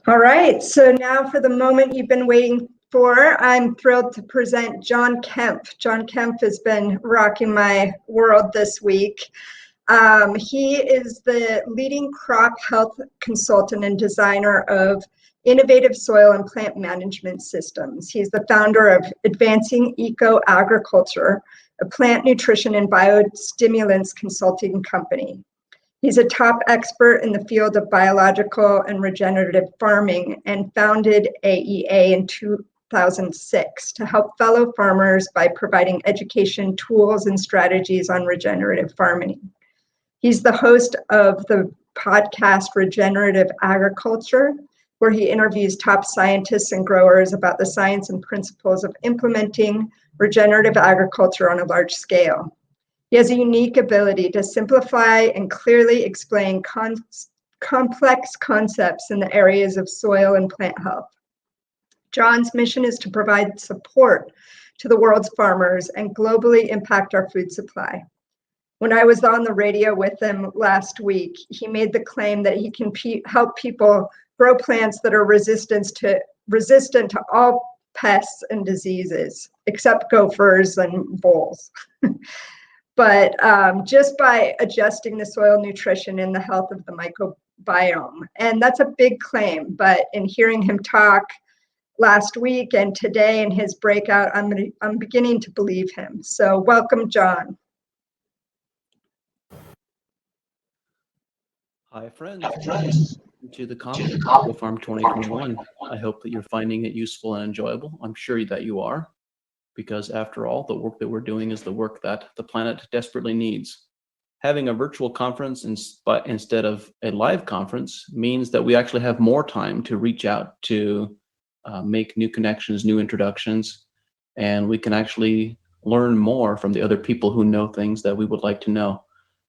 All right, so now for the moment you've been waiting for, I'm thrilled to present John Kempf. John Kempf has been rocking my world this week. He is the leading crop health consultant and designer of innovative soil and plant management systems. He's the founder of Advancing Eco Agriculture, a plant nutrition and biostimulants consulting company. He's a top expert in the field of biological and regenerative farming and founded AEA in 2006 to help fellow farmers by providing education, tools, and strategies on regenerative farming. He's the host of the podcast Regenerative Agriculture, where he interviews top scientists and growers about the science and principles of implementing regenerative agriculture on a large scale. He has a unique ability to simplify and clearly explain complex concepts in the areas of soil and plant health. John's mission is to provide support to the world's farmers and globally impact our food supply. When I was on the radio with him last week, he made the claim that he can help people grow plants that are resistant to all pests and diseases, except gophers and voles. But just by adjusting the soil nutrition and the health of the microbiome. And that's a big claim, but in hearing him talk last week and today in his breakout, I'm beginning to believe him. So welcome, John. Hi, friends. To the conference, EcoFarm 2021. I hope that you're finding it useful and enjoyable. I'm sure that you are, because after all, the work that we're doing is the work that the planet desperately needs. Having a virtual conference instead of a live conference means that we actually have more time to reach out to make new connections, new introductions, and we can actually learn more from the other people who know things that we would like to know.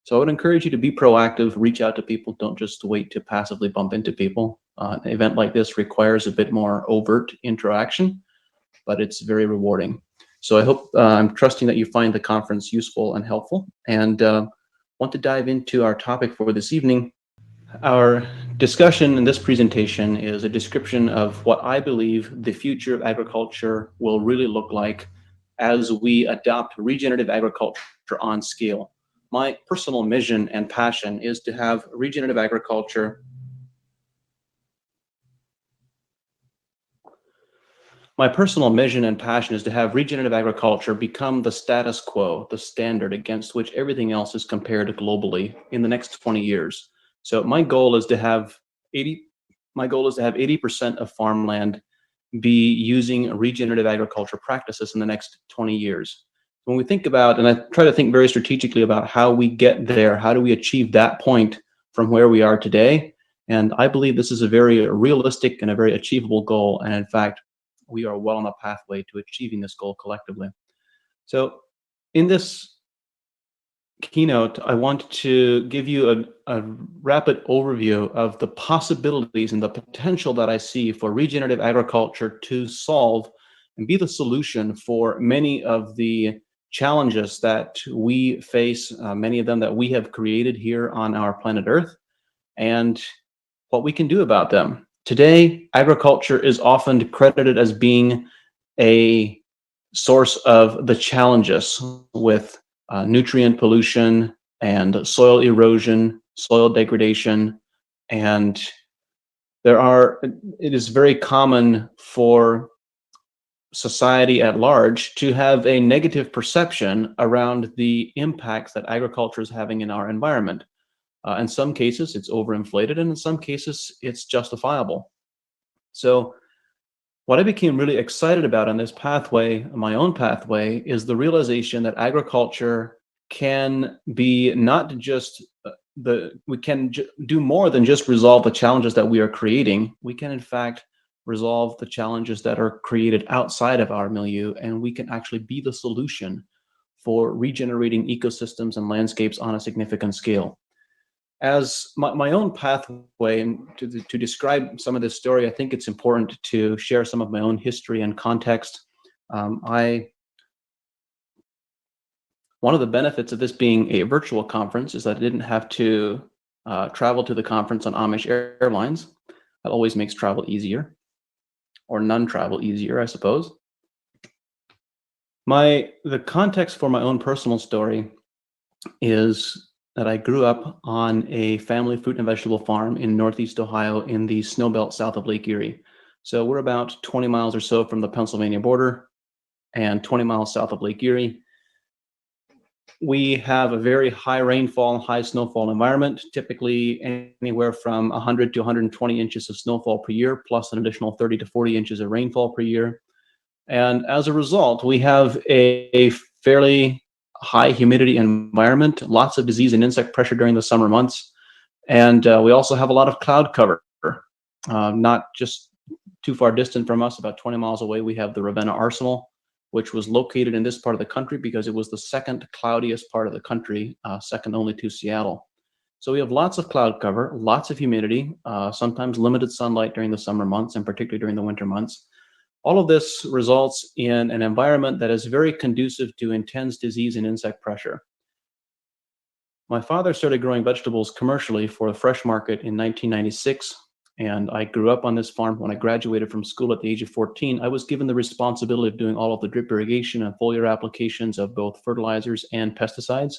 So I would encourage you to be proactive, reach out to people, don't just wait to passively bump into people. An event like this requires a bit more overt interaction, but it's very rewarding. So I hope, I'm trusting that you find the conference useful and helpful, and want to dive into our topic for this evening. Our discussion in this presentation is a description of what I believe the future of agriculture will really look like as we adopt regenerative agriculture on scale. My personal mission and passion is to have regenerative agriculture become the status quo, the standard against which everything else is compared globally in the next 20 years. So my goal is to have 80% of farmland be using regenerative agriculture practices in the next 20 years. When we think about, and I try to think very strategically about how we get there, how do we achieve that point from where we are today? And I believe this is a very realistic and a very achievable goal. And in fact, we are well on a pathway to achieving this goal collectively. So in this keynote, I want to give you a rapid overview of the possibilities and the potential that I see for regenerative agriculture to solve and be the solution for many of the challenges that we face, many of them that we have created here on our planet Earth, and what we can do about them. Today, agriculture is often credited as being a source of the challenges with nutrient pollution and soil erosion, soil degradation, and it is very common for society at large to have a negative perception around the impacts that agriculture is having in our environment. In some cases, it's overinflated, and in some cases, it's justifiable. So what I became really excited about on this pathway, my own pathway, is the realization that agriculture can be not just we can do more than just resolve the challenges that we are creating. We can, in fact, resolve the challenges that are created outside of our milieu, and we can actually be the solution for regenerating ecosystems and landscapes on a significant scale. As my own pathway, and to describe some of this story, I think it's important to share some of my own history and context. One of the benefits of this being a virtual conference is that I didn't have to travel to the conference on Amish Airlines. That always makes travel easier, or non-travel easier, I suppose. The context for my own personal story is that I grew up on a family fruit and vegetable farm in Northeast Ohio in the snowbelt south of Lake Erie. So we're about 20 miles or so from the Pennsylvania border and 20 miles south of Lake Erie. We have a very high rainfall, high snowfall environment, typically anywhere from 100 to 120 inches of snowfall per year, plus an additional 30 to 40 inches of rainfall per year. And as a result, we have a fairly high humidity environment, lots of disease and insect pressure during the summer months. And we also have a lot of cloud cover. Not just too far distant from us, about 20 miles away, we have the Ravenna Arsenal, which was located in this part of the country because it was the second cloudiest part of the country, second only to Seattle. So we have lots of cloud cover, lots of humidity, sometimes limited sunlight during the summer months, and particularly during the winter months. All of this results in an environment that is very conducive to intense disease and insect pressure. My father started growing vegetables commercially for the fresh market in 1996, and I grew up on this farm. When I graduated from school at the age of 14, I was given the responsibility of doing all of the drip irrigation and foliar applications of both fertilizers and pesticides.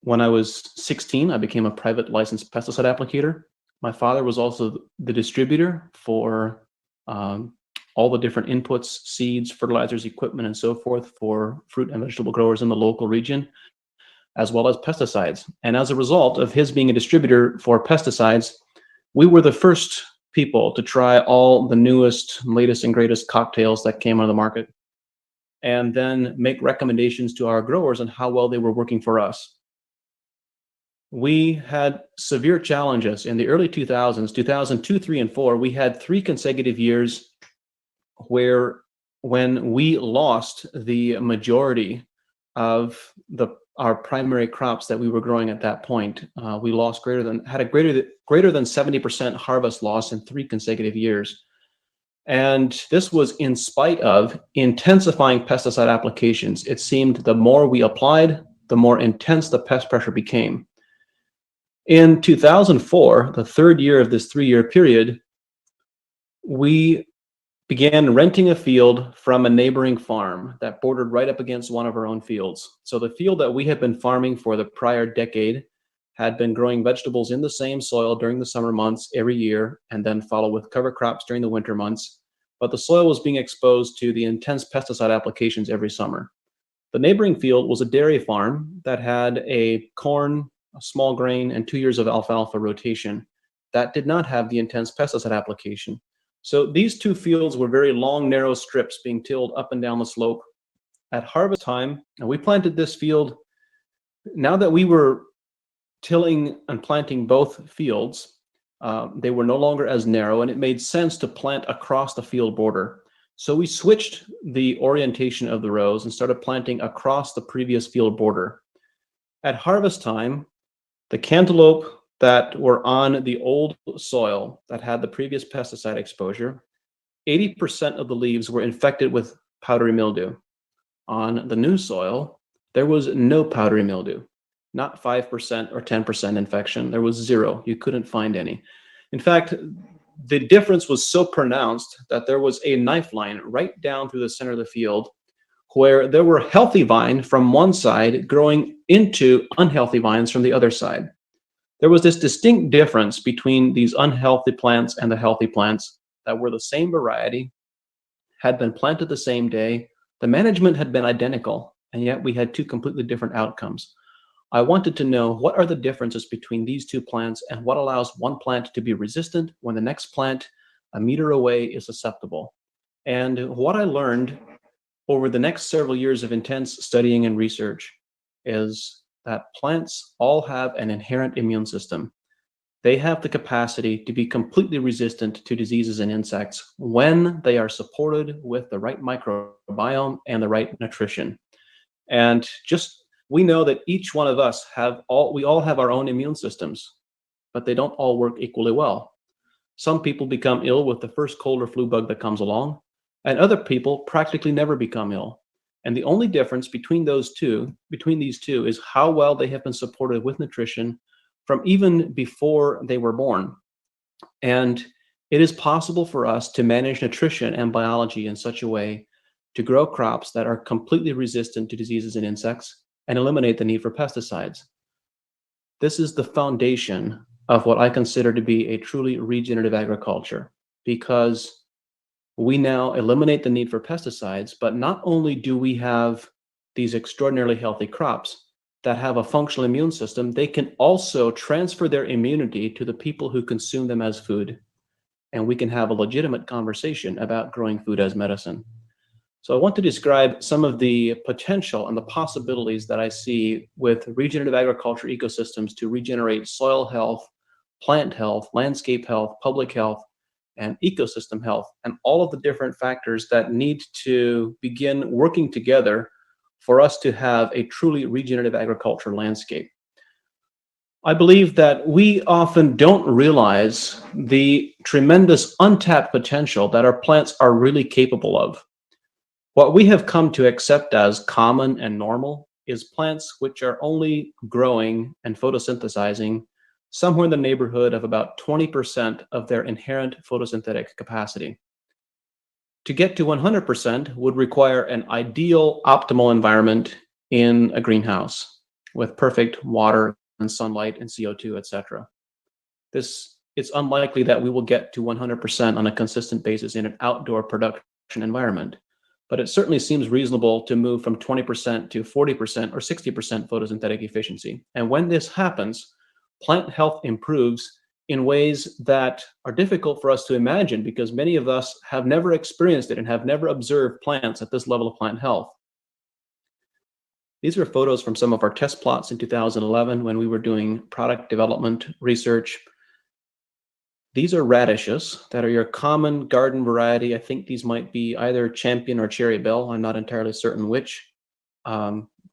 When I was 16, I became a private licensed pesticide applicator. My father was also the distributor for all the different inputs, seeds, fertilizers, equipment, and so forth for fruit and vegetable growers in the local region, as well as pesticides. And as a result of his being a distributor for pesticides, we were the first people to try all the newest, latest, and greatest cocktails that came on the market, and then make recommendations to our growers on how well they were working for us. We had severe challenges in the early 2000s, 2002, 3, and 4. We had 3 consecutive years where when we lost the majority of our primary crops that we were growing at that point, we lost greater than 70% harvest loss in 3 consecutive years. And this was in spite of intensifying pesticide applications. It seemed the more we applied, the more intense the pest pressure became. In 2004, the third year of this 3-year period, we began renting a field from a neighboring farm that bordered right up against one of our own fields. So the field that we had been farming for the prior decade had been growing vegetables in the same soil during the summer months every year, and then follow with cover crops during the winter months. But the soil was being exposed to the intense pesticide applications every summer. The neighboring field was a dairy farm that had a corn, a small grain, and 2 years of alfalfa rotation that did not have the intense pesticide application. So these 2 fields were very long, narrow strips being tilled up and down the slope. At harvest time, and we planted this field, now that we were tilling and planting both fields, they were no longer as narrow, and it made sense to plant across the field border. So we switched the orientation of the rows and started planting across the previous field border. At harvest time, the cantaloupe that were on the old soil that had the previous pesticide exposure, 80% of the leaves were infected with powdery mildew. On the new soil, there was no powdery mildew, not 5% or 10% infection. There was 0. You couldn't find any. In fact, the difference was so pronounced that there was a knife line right down through the center of the field where there were healthy vines from one side growing into unhealthy vines from the other side. There was this distinct difference between these unhealthy plants and the healthy plants that were the same variety, had been planted the same day. The management had been identical, and yet we had 2 completely different outcomes. I wanted to know what are the differences between these 2 plants and what allows one plant to be resistant when the next plant a meter away is susceptible. And what I learned over the next several years of intense studying and research is that plants all have an inherent immune system. They have the capacity to be completely resistant to diseases and insects when they are supported with the right microbiome and the right nutrition. And we know that each one of us we all have our own immune systems, but they don't all work equally well. Some people become ill with the first cold or flu bug that comes along, and other people practically never become ill. And the only difference between these two is how well they have been supported with nutrition from even before they were born. And it is possible for us to manage nutrition and biology in such a way to grow crops that are completely resistant to diseases and insects and eliminate the need for pesticides. This is the foundation of what I consider to be a truly regenerative agriculture, because we now eliminate the need for pesticides, but not only do we have these extraordinarily healthy crops that have a functional immune system, they can also transfer their immunity to the people who consume them as food. And we can have a legitimate conversation about growing food as medicine. So I want to describe some of the potential and the possibilities that I see with regenerative agriculture ecosystems to regenerate soil health, plant health, landscape health, public health, and ecosystem health, and all of the different factors that need to begin working together for us to have a truly regenerative agriculture landscape. I believe that we often don't realize the tremendous untapped potential that our plants are really capable of. What we have come to accept as common and normal is plants which are only growing and photosynthesizing somewhere in the neighborhood of about 20% of their inherent photosynthetic capacity. To get to 100% would require an ideal, optimal environment in a greenhouse with perfect water and sunlight and CO2, etc. It's unlikely that we will get to 100% on a consistent basis in an outdoor production environment, but it certainly seems reasonable to move from 20% to 40% or 60% photosynthetic efficiency. And when this happens, plant health improves in ways that are difficult for us to imagine, because many of us have never experienced it and have never observed plants at this level of plant health. These are photos from some of our test plots in 2011 when we were doing product development research. These are radishes that are your common garden variety. I think these might be either Champion or Cherry Bell. I'm not entirely certain which.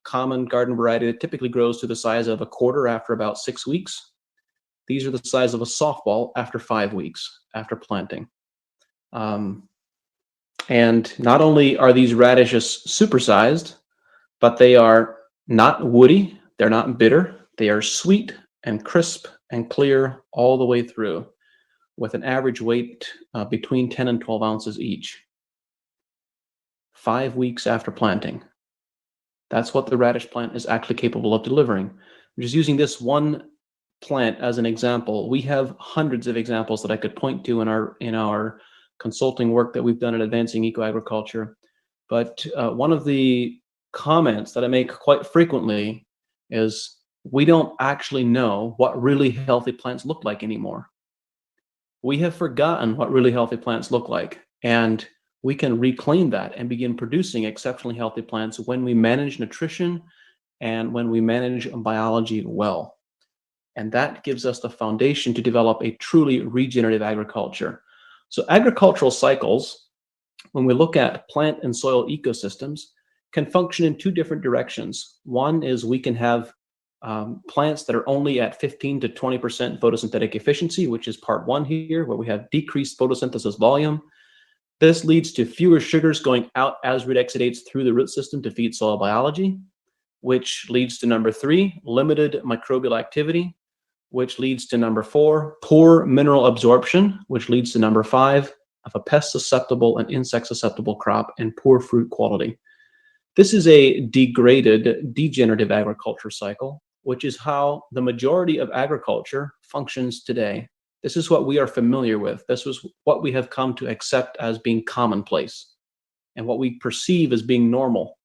Common garden variety that typically grows to the size of a quarter after about 6 weeks. These are the size of a softball after 5 weeks after planting. And not only are these radishes supersized, but they are not woody, they're not bitter, they are sweet and crisp and clear all the way through, with an average weight between 10 and 12 ounces each. 5 weeks after planting. That's what the radish plant is actually capable of delivering. I'm just using this one plant as an example. We have hundreds of examples that I could point to in our consulting work that we've done in advancing eco-agriculture. But one of the comments that I make quite frequently is we don't actually know what really healthy plants look like anymore. We have forgotten what really healthy plants look like, and we can reclaim that and begin producing exceptionally healthy plants when we manage nutrition and when we manage biology well. And that gives us the foundation to develop a truly regenerative agriculture. So agricultural cycles, when we look at plant and soil ecosystems, can function in two different directions. One is we can have plants that are only at 15 to 20% photosynthetic efficiency, which is part one here, where we have decreased photosynthesis volume. This leads to fewer sugars going out as root exudates through the root system to feed soil biology, which leads to number 3, limited microbial activity, which leads to number 4, poor mineral absorption, which leads to number 5, of a pest-susceptible and insect-susceptible crop and poor fruit quality. This is a degraded, degenerative agriculture cycle, which is how the majority of agriculture functions today. This is what we are familiar with. This is what we have come to accept as being commonplace and what we perceive as being normal.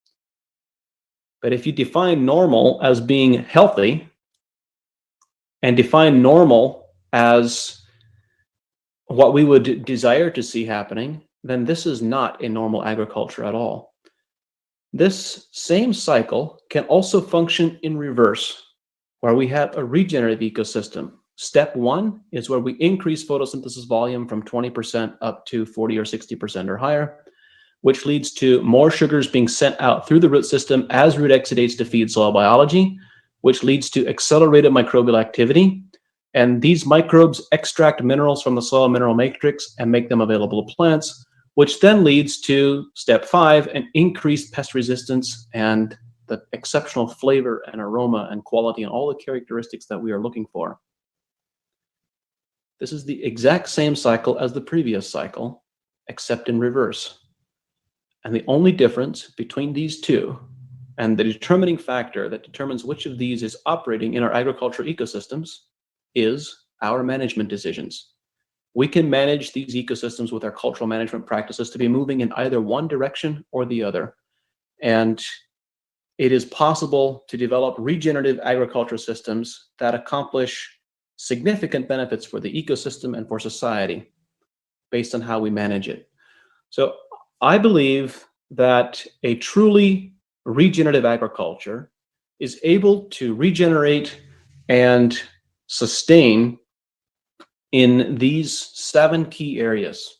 But if you define normal as being healthy and define normal as what we would desire to see happening, then this is not a normal agriculture at all. This same cycle can also function in reverse, where we have a regenerative ecosystem. Step 1 is where we increase photosynthesis volume from 20% up to 40 or 60% or higher, which leads to more sugars being sent out through the root system as root exudates to feed soil biology, which leads to accelerated microbial activity. And these microbes extract minerals from the soil mineral matrix and make them available to plants, which then leads to step 5, an increased pest resistance and the exceptional flavor and aroma and quality and all the characteristics that we are looking for. This is the exact same cycle as the previous cycle, except in reverse. And the only difference between these two, and the determining factor that determines which of these is operating in our agricultural ecosystems, is our management decisions. We can manage these ecosystems with our cultural management practices to be moving in either one direction or the other. And it is possible to develop regenerative agriculture systems that accomplish significant benefits for the ecosystem and for society based on how we manage it. So I believe that a truly regenerative agriculture is able to regenerate and sustain in these 7 key areas.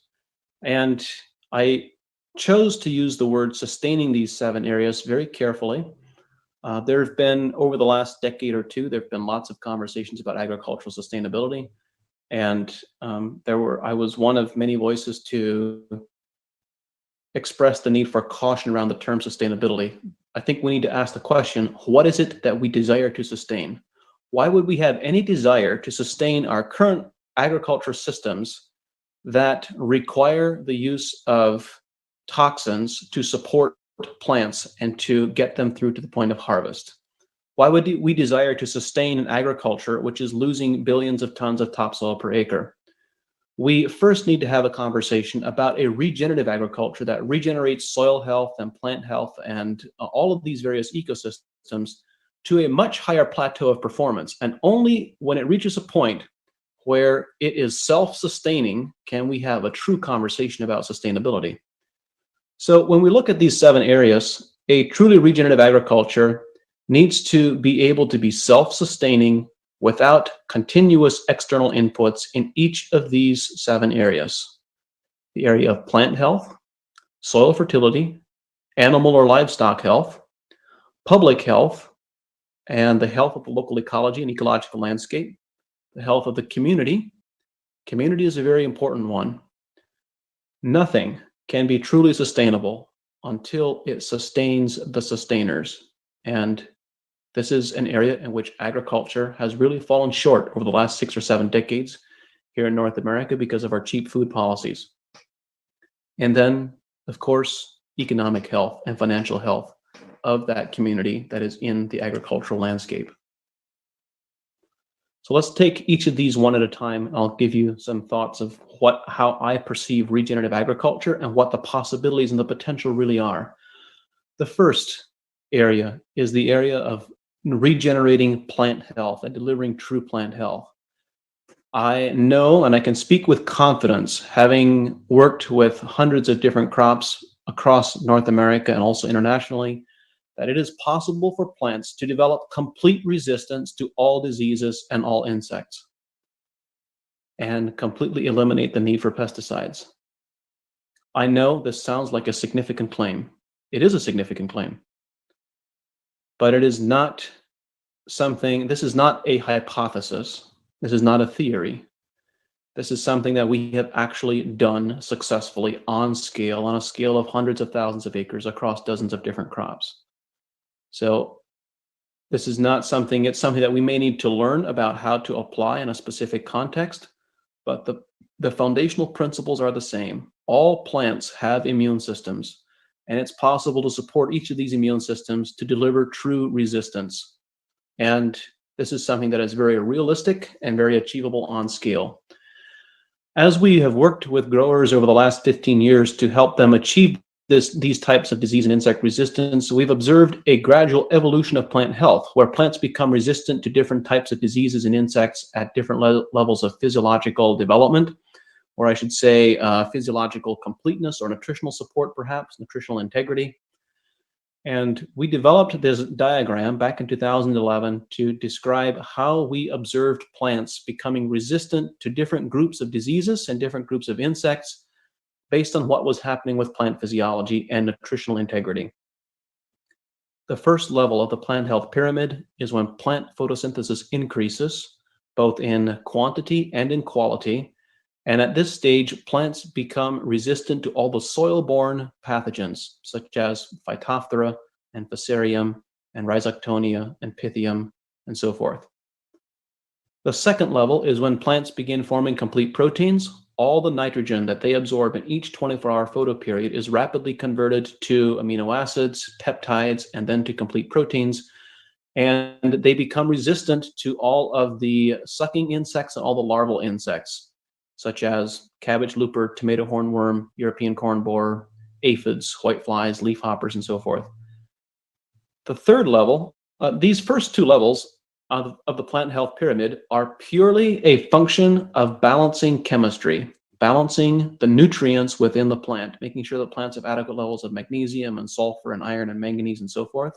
And I chose to use the word sustaining these 7 areas very carefully. There have been, over the last decade or two, there have been lots of conversations about agricultural sustainability. And I was one of many voices to express the need for caution around the term sustainability. I think we need to ask the question, what is it that we desire to sustain? Why would we have any desire to sustain our current agriculture systems that require the use of toxins to support plants and to get them through to the point of harvest? Why would we desire to sustain an agriculture which is losing billions of tons of topsoil per acre? We first need to have a conversation about a regenerative agriculture that regenerates soil health and plant health and all of these various ecosystems to a much higher plateau of performance. And only when it reaches a point where it is self-sustaining can we have a true conversation about sustainability. So when we look at these 7 areas, a truly regenerative agriculture needs to be able to be self-sustaining without continuous external inputs in each of these 7 areas. The area of plant health, soil fertility, animal or livestock health, public health, and the health of the local ecology and ecological landscape, the health of the community. Community is a very important one. Nothing can be truly sustainable until it sustains the sustainers. And this is an area in which agriculture has really fallen short over the last 6 or 7 decades here in North America because of our cheap food policies. And then, of course, economic health and financial health of that community that is in the agricultural landscape. So let's take each of these one at a time. I'll give you some thoughts of how I perceive regenerative agriculture and what the possibilities and the potential really are. The first area is the area of regenerating plant health and delivering true plant health. I know, and I can speak with confidence, having worked with hundreds of different crops across North America and also internationally, that it is possible for plants to develop complete resistance to all diseases and all insects and completely eliminate the need for pesticides. I know this sounds like a significant claim. It is a significant claim. But it is not this is not a hypothesis. This is not a theory. This is something that we have actually done successfully on a scale of hundreds of thousands of acres across dozens of different crops. So this is not something, it's something that we may need to learn about how to apply in a specific context, but the foundational principles are the same. All plants have immune systems, and it's possible to support each of these immune systems to deliver true resistance. And this is something that is very realistic and very achievable on scale. As we have worked with growers over the last 15 years to help them achieve these types of disease and insect resistance, we've observed a gradual evolution of plant health, where plants become resistant to different types of diseases and insects at different levels of physiological development, or I should say physiological completeness or nutritional support, perhaps, nutritional integrity. And we developed this diagram back in 2011 to describe how we observed plants becoming resistant to different groups of diseases and different groups of insects based on what was happening with plant physiology and nutritional integrity. The first level of the plant health pyramid is when plant photosynthesis increases, both in quantity and in quality. And at this stage, plants become resistant to all the soil-borne pathogens, such as Phytophthora and Fusarium and Rhizoctonia and Pythium and so forth. The second level is when plants begin forming complete proteins. All the nitrogen that they absorb in each 24-hour photoperiod is rapidly converted to amino acids, peptides, and then to complete proteins. And they become resistant to all of the sucking insects and all the larval insects, such as cabbage looper, tomato hornworm, European corn borer, aphids, whiteflies, leafhoppers, and so forth. The third level, these first two levels of the plant health pyramid are purely a function of balancing chemistry, balancing the nutrients within the plant, making sure the plants have adequate levels of magnesium and sulfur and iron and manganese and so forth.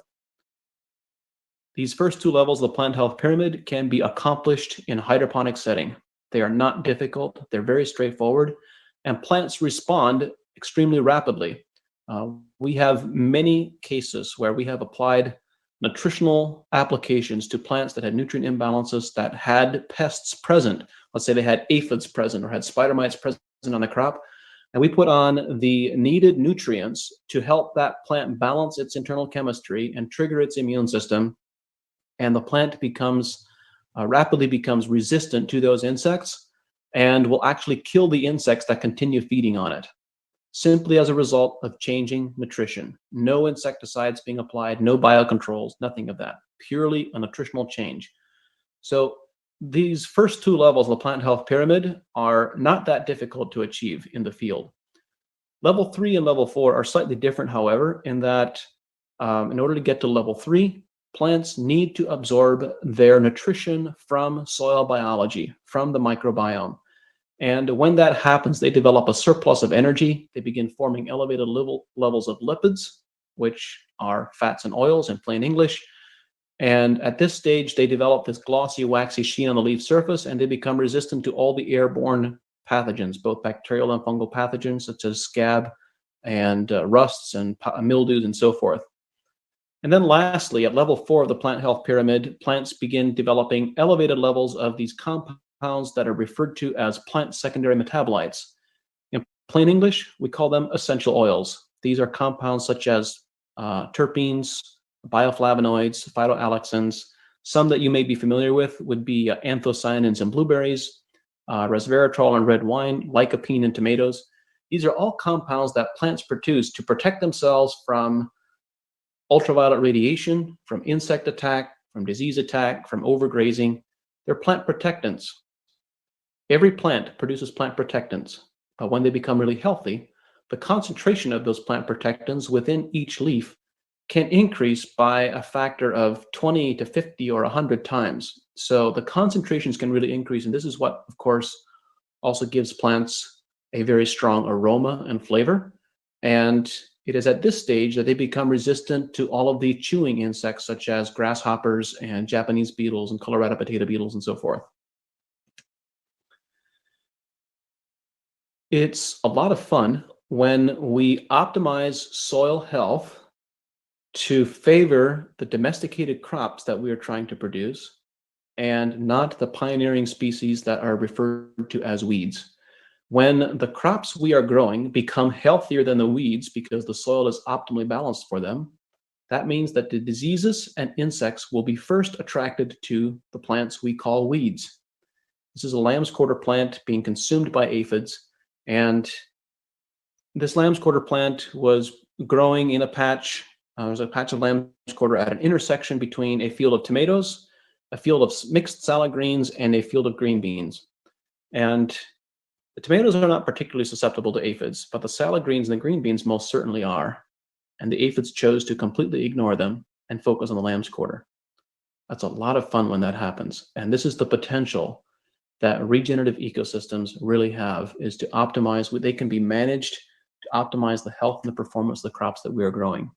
These first two levels of the plant health pyramid can be accomplished in hydroponic setting. They are not difficult, they're very straightforward, and plants respond extremely rapidly. We have many cases where we have applied nutritional applications to plants that had nutrient imbalances, that had pests present. Let's say they had aphids present or had spider mites present on the crop, and we put on the needed nutrients to help that plant balance its internal chemistry and trigger its immune system, and the plant rapidly becomes resistant to those insects and will actually kill the insects that continue feeding on it, simply as a result of changing nutrition. No insecticides being applied, no biocontrols, nothing of that. Purely a nutritional change. So these first two levels of the plant health pyramid are not that difficult to achieve in the field. Level 3 and level 4 are slightly different, however, in that in order to get to level 3, plants need to absorb their nutrition from soil biology, from the microbiome. And when that happens, they develop a surplus of energy. They begin forming elevated levels of lipids, which are fats and oils in plain English. And at this stage, they develop this glossy, waxy sheen on the leaf surface, and they become resistant to all the airborne pathogens, both bacterial and fungal pathogens, such as scab and rusts and mildews and so forth. And then lastly, at level 4 of the plant health pyramid, plants begin developing elevated levels of these compounds that are referred to as plant secondary metabolites. In plain English, we call them essential oils. These are compounds such as terpenes, bioflavonoids, phytoalexins. Some that you may be familiar with would be anthocyanins in blueberries, resveratrol in red wine, lycopene in tomatoes. These are all compounds that plants produce to protect themselves from ultraviolet radiation, from insect attack, from disease attack, from overgrazing. They're plant protectants. Every plant produces plant protectants, but when they become really healthy, the concentration of those plant protectants within each leaf can increase by a factor of 20 to 50 or 100 times. So the concentrations can really increase, and this is what, of course, also gives plants a very strong aroma and flavor. And it is at this stage that they become resistant to all of the chewing insects, such as grasshoppers and Japanese beetles and Colorado potato beetles and so forth. It's a lot of fun when we optimize soil health to favor the domesticated crops that we are trying to produce and not the pioneering species that are referred to as weeds. When the crops we are growing become healthier than the weeds because the soil is optimally balanced for them, that means that the diseases and insects will be first attracted to the plants we call weeds. This is a lamb's quarter plant being consumed by aphids, and this lamb's quarter plant was growing in a patch. There's a patch of lamb's quarter at an intersection between a field of tomatoes, a field of mixed salad greens, and a field of green beans. And the tomatoes are not particularly susceptible to aphids, but the salad greens and the green beans most certainly are. And the aphids chose to completely ignore them and focus on the lamb's quarter. That's a lot of fun when that happens. And this is the potential that regenerative ecosystems really have, is to optimize, they can be managed to optimize the health and the performance of the crops that we are growing.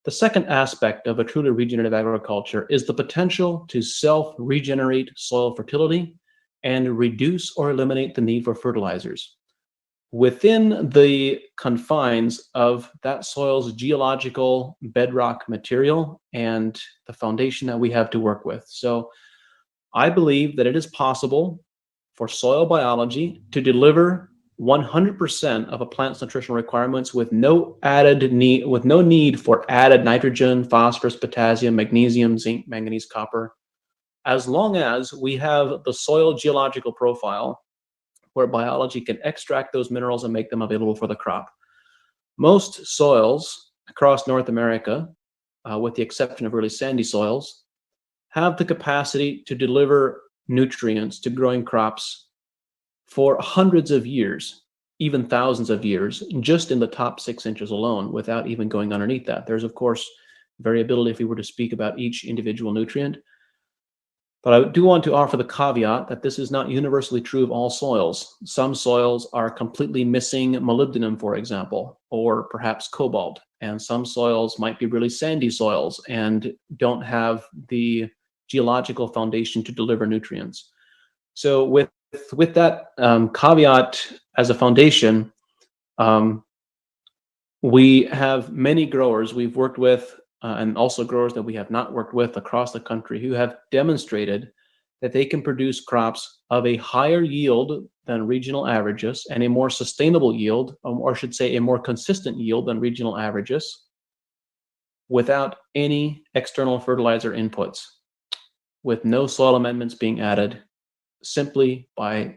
The second aspect of a truly regenerative agriculture is the potential to self-regenerate soil fertility and reduce or eliminate the need for fertilizers within the confines of that soil's geological bedrock material and the foundation that we have to work with. So I believe that it is possible for soil biology to deliver 100% of a plant's nutritional requirements with no need for added nitrogen, phosphorus, potassium, magnesium, zinc, manganese, copper, as long as we have the soil geological profile where biology can extract those minerals and make them available for the crop. Most soils across North America, with the exception of really sandy soils, have the capacity to deliver nutrients to growing crops for hundreds of years, even thousands of years, just in the top 6 inches alone, without even going underneath that. There's, of course, variability if we were to speak about each individual nutrient. But I do want to offer the caveat that this is not universally true of all soils. Some soils are completely missing molybdenum, for example, or perhaps cobalt. And some soils might be really sandy soils and don't have the geological foundation to deliver nutrients. So with that caveat as a foundation, we have many growers we've worked with and also growers that we have not worked with across the country who have demonstrated that they can produce crops of a higher yield than regional averages and a more sustainable yield, or I should say a more consistent yield than regional averages, without any external fertilizer inputs, with no soil amendments being added, simply by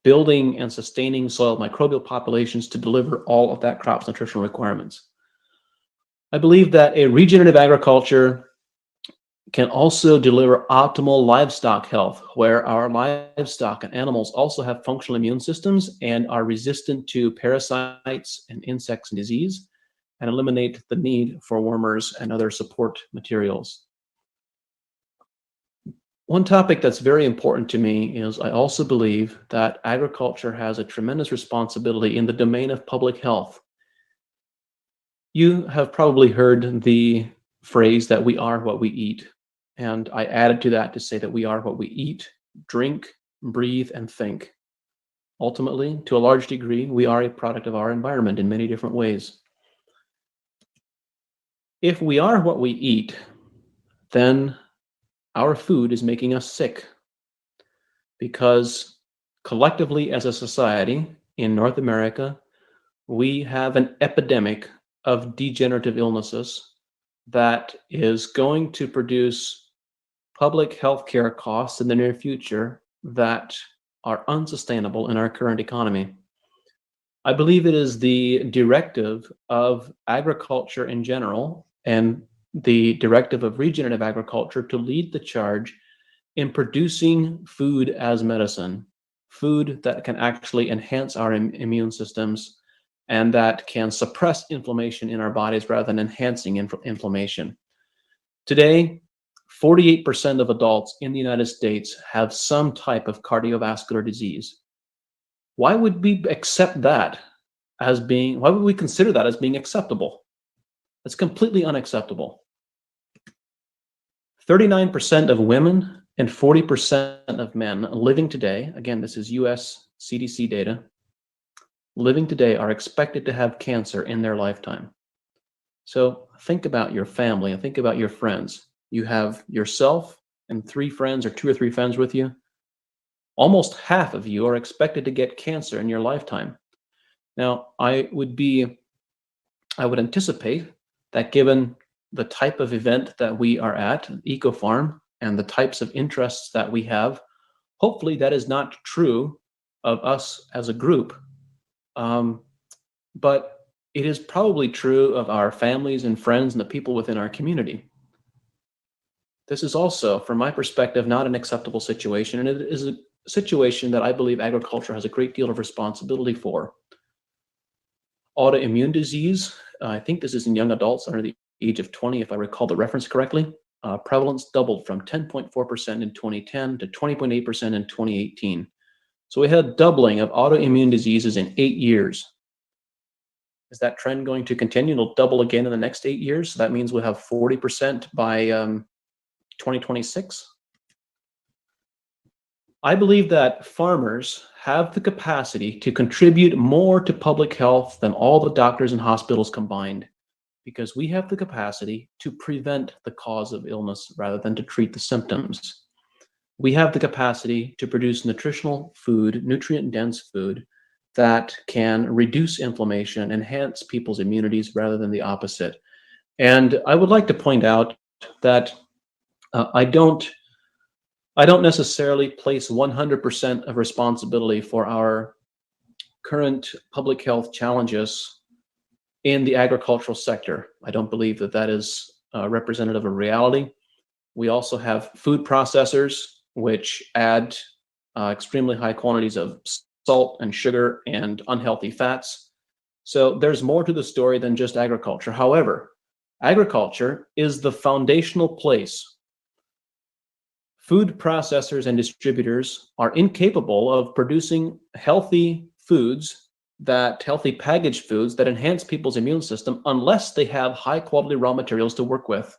building and sustaining soil microbial populations to deliver all of that crop's nutritional requirements. I believe that a regenerative agriculture can also deliver optimal livestock health, where our livestock and animals also have functional immune systems and are resistant to parasites and insects and disease, and eliminate the need for wormers and other support materials. One topic that's very important to me is I also believe that agriculture has a tremendous responsibility in the domain of public health. You have probably heard the phrase that we are what we eat. And I added to that to say that we are what we eat, drink, breathe, and think. Ultimately, to a large degree, we are a product of our environment in many different ways. If we are what we eat, then our food is making us sick, because collectively as a society in North America, we have an epidemic of degenerative illnesses that is going to produce public health care costs in the near future that are unsustainable in our current economy. I believe it is the directive of agriculture in general and the directive of regenerative agriculture to lead the charge in producing food as medicine, food that can actually enhance our immune systems and that can suppress inflammation in our bodies rather than enhancing inflammation. Today, 48% of adults in the United States have some type of cardiovascular disease. Why would we accept that as being, why would we consider that as being acceptable? It's completely unacceptable. 39% of women and 40% of men living today, again, this is US CDC data, living today are expected to have cancer in their lifetime. So think about your family and think about your friends. You have yourself and 3 friends or 2 or 3 friends with you. Almost half of you are expected to get cancer in your lifetime. Now, I would anticipate that given the type of event that we are at, EcoFarm, and the types of interests that we have, hopefully that is not true of us as a group. But it is probably true of our families and friends and the people within our community. This is also, from my perspective, not an acceptable situation, and it is a situation that I believe agriculture has a great deal of responsibility for. Autoimmune disease, I think this is in young adults under the age of 20, if I recall the reference correctly. Prevalence doubled from 10.4% in 2010 to 20.8% in 2018. So we had a doubling of autoimmune diseases in 8 years. Is that trend going to continue? It'll double again in the next 8 years. So that means we'll have 40% by 2026. I believe that farmers have the capacity to contribute more to public health than all the doctors and hospitals combined, because we have the capacity to prevent the cause of illness rather than to treat the symptoms. We have the capacity to produce nutritional food, nutrient-dense food, that can reduce inflammation, enhance people's immunities rather than the opposite. And I would like to point out that I don't I don't necessarily place 100% of responsibility for our current public health challenges in the agricultural sector. I don't believe that that is representative of reality. We also have food processors, which add extremely high quantities of salt and sugar and unhealthy fats. So there's more to the story than just agriculture. However, agriculture is the foundational place. Food processors and distributors are incapable of producing healthy foods, healthy packaged foods that enhance people's immune system unless they have high quality raw materials to work with.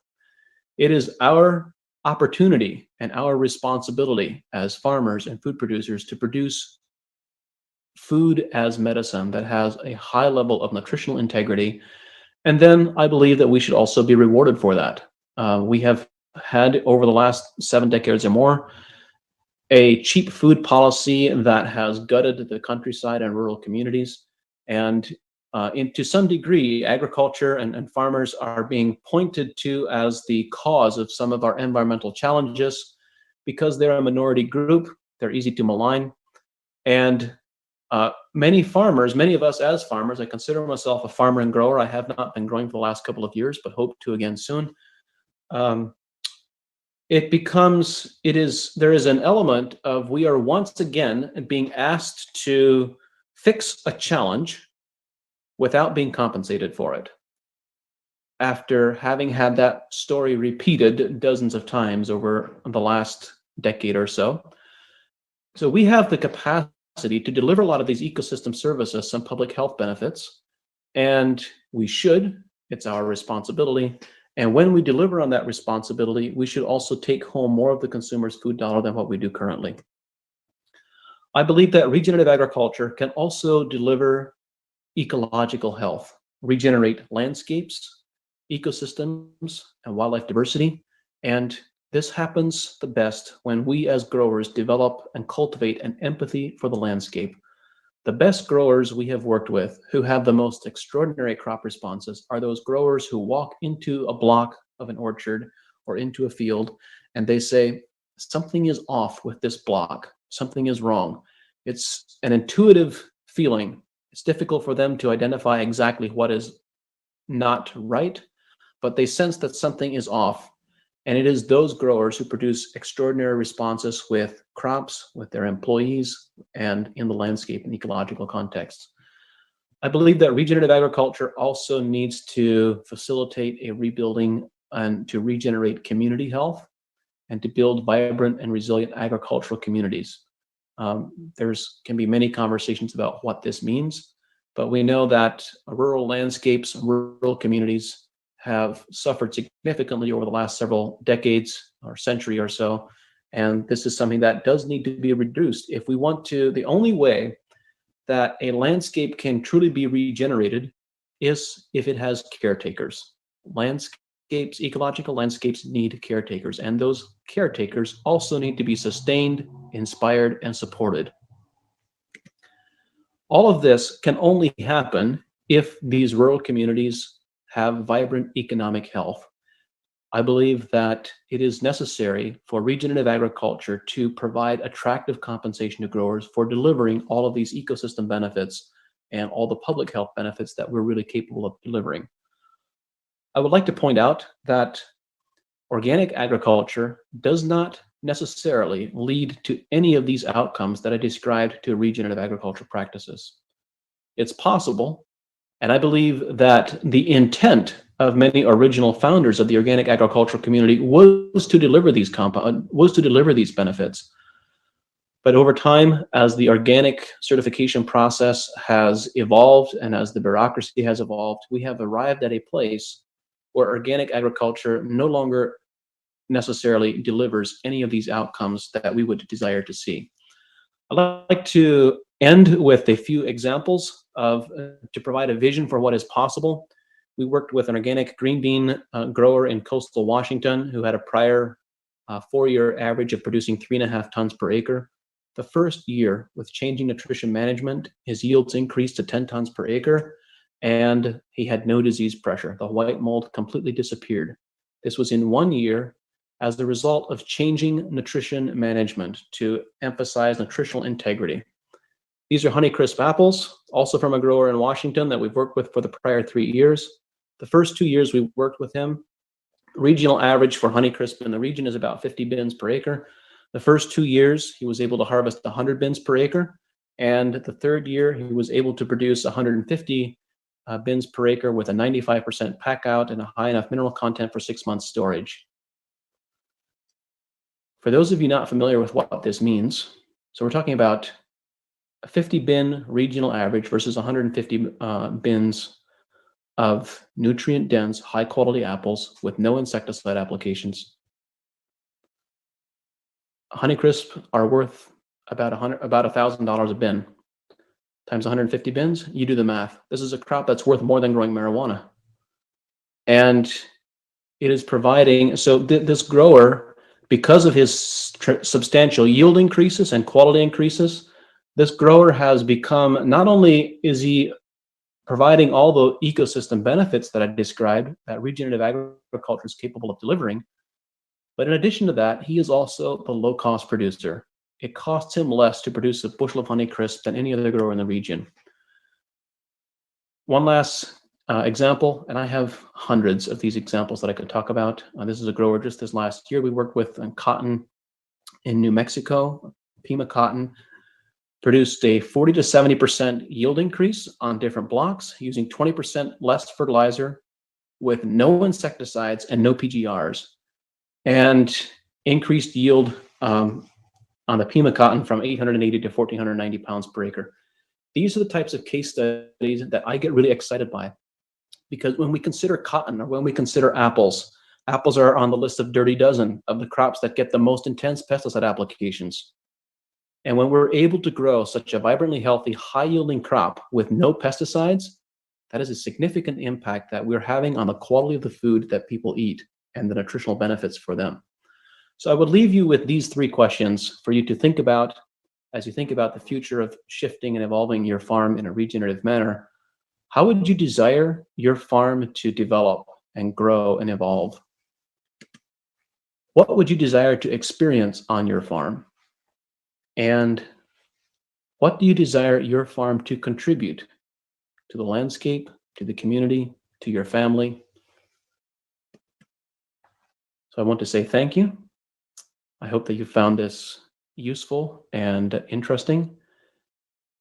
It is our opportunity and our responsibility as farmers and food producers to produce food as medicine that has a high level of nutritional integrity. And then I believe that we should also be rewarded for that. We have had, over the last 7 decades or more, a cheap food policy that has gutted the countryside and rural communities. And to some degree, agriculture and farmers are being pointed to as the cause of some of our environmental challenges because they're a minority group, they're easy to malign. And many of us as farmers, I consider myself a farmer and grower. I have not been growing for the last couple of years, but hope to again soon. There is an element of we are once again being asked to fix a challenge without being compensated for it, after having had that story repeated dozens of times over the last decade or so. So we have the capacity to deliver a lot of these ecosystem services, some public health benefits, and we should. It's our responsibility. And when we deliver on that responsibility, we should also take home more of the consumer's food dollar than what we do currently. I believe that regenerative agriculture can also deliver ecological health, regenerate landscapes, ecosystems, and wildlife diversity. And this happens the best when we as growers develop and cultivate an empathy for the landscape. The best growers we have worked with who have the most extraordinary crop responses are those growers who walk into a block of an orchard or into a field and they say, something is off with this block, something is wrong. It's an intuitive feeling. It's difficult for them to identify exactly what is not right, but they sense that something is off. And it is those growers who produce extraordinary responses with crops, with their employees, and in the landscape and ecological context. I believe that regenerative agriculture also needs to facilitate a rebuilding and to regenerate community health and to build vibrant and resilient agricultural communities. Can be many conversations about what this means, but we know that rural landscapes, rural communities have suffered significantly over the last several decades or century or so. And this is something that does need to be reduced. If we want to, the only way that a landscape can truly be regenerated is if it has caretakers. Ecological landscapes need caretakers, and those caretakers also need to be sustained, inspired, and supported. All of this can only happen if these rural communities have vibrant economic health. I believe that it is necessary for regenerative agriculture to provide attractive compensation to growers for delivering all of these ecosystem benefits and all the public health benefits that we're really capable of delivering. I would like to point out that organic agriculture does not necessarily lead to any of these outcomes that I described to regenerative agriculture practices. It's possible, and I believe that the intent of many original founders of the organic agricultural community was to deliver these benefits. But over time, as the organic certification process has evolved and as the bureaucracy has evolved, we have arrived at a place where organic agriculture no longer necessarily delivers any of these outcomes that we would desire to see. I'd like to end with a few examples to provide a vision for what is possible. We worked with an organic green bean grower in coastal Washington who had a prior 4-year average of producing 3.5 tons per acre. The first year, with changing nutrition management, his yields increased to 10 tons per acre, and he had no disease pressure. The white mold completely disappeared. This was in 1 year, as a result of changing nutrition management to emphasize nutritional integrity. These are Honeycrisp apples, also from a grower in Washington that we've worked with for the prior 3 years. The first 2 years we worked with him, regional average for Honeycrisp in the region is about 50 bins per acre. The first 2 years, he was able to harvest 100 bins per acre. And the third year, he was able to produce 150 bins per acre with a 95% pack out and a high enough mineral content for 6 months storage. For those of you not familiar with what this means, so we're talking about a 50 bin regional average versus 150 bins of nutrient dense, high quality apples with no insecticide applications. Honeycrisp are worth about $1,000 a bin. Times 150 bins, you do the math. This is a crop that's worth more than growing marijuana. And it is providing, so this grower, because of his substantial yield increases and quality increases, this grower has become, not only is he providing all the ecosystem benefits that I described that regenerative agriculture is capable of delivering, but in addition to that, he is also the low-cost producer. It costs him less to produce a bushel of Honeycrisp than any other grower in the region. One last example, and I have hundreds of these examples that I could talk about. This is a grower just this last year we worked with on cotton in New Mexico. Pima cotton produced a 40 to 70% yield increase on different blocks using 20% less fertilizer with no insecticides and no PGRs, and increased yield on the Pima cotton from 880 to 1,490 pounds per acre. These are the types of case studies that I get really excited by, because when we consider cotton or when we consider apples, apples are on the list of dirty dozen of the crops that get the most intense pesticide applications. And when we're able to grow such a vibrantly healthy, high-yielding crop with no pesticides, that is a significant impact that we're having on the quality of the food that people eat and the nutritional benefits for them. So I would leave you with these 3 questions for you to think about as you think about the future of shifting and evolving your farm in a regenerative manner. How would you desire your farm to develop and grow and evolve? What would you desire to experience on your farm? And what do you desire your farm to contribute to the landscape, to the community, to your family? So I want to say thank you. I hope that you found this useful and interesting.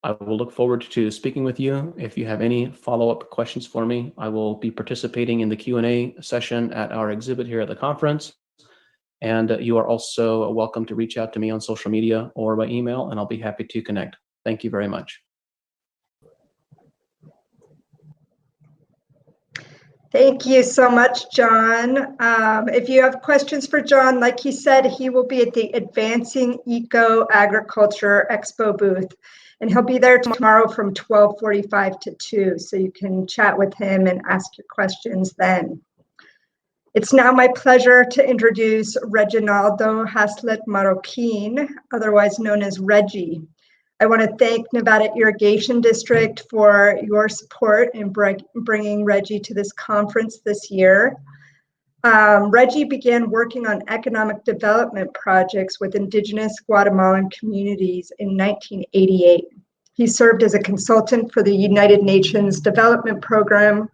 I will look forward to speaking with you. If you have any follow-up questions for me, I will be participating in the Q&A session at our exhibit here at the conference. And you are also welcome to reach out to me on social media or by email, and I'll be happy to connect. Thank you very much. Thank you so much, John. If you have questions for John, like he said, he will be at the Advancing Eco Agriculture Expo booth, and he'll be there tomorrow from 12:45 to 2, so you can chat with him and ask your questions then. It's now my pleasure to introduce Reginaldo Haslett-Marroquin, otherwise known as Reggie. I want to thank Nevada Irrigation District for your support in bringing Reggie to this conference this year. Reggie began working on economic development projects with indigenous Guatemalan communities in 1988. He served as a consultant for the United Nations Development Program,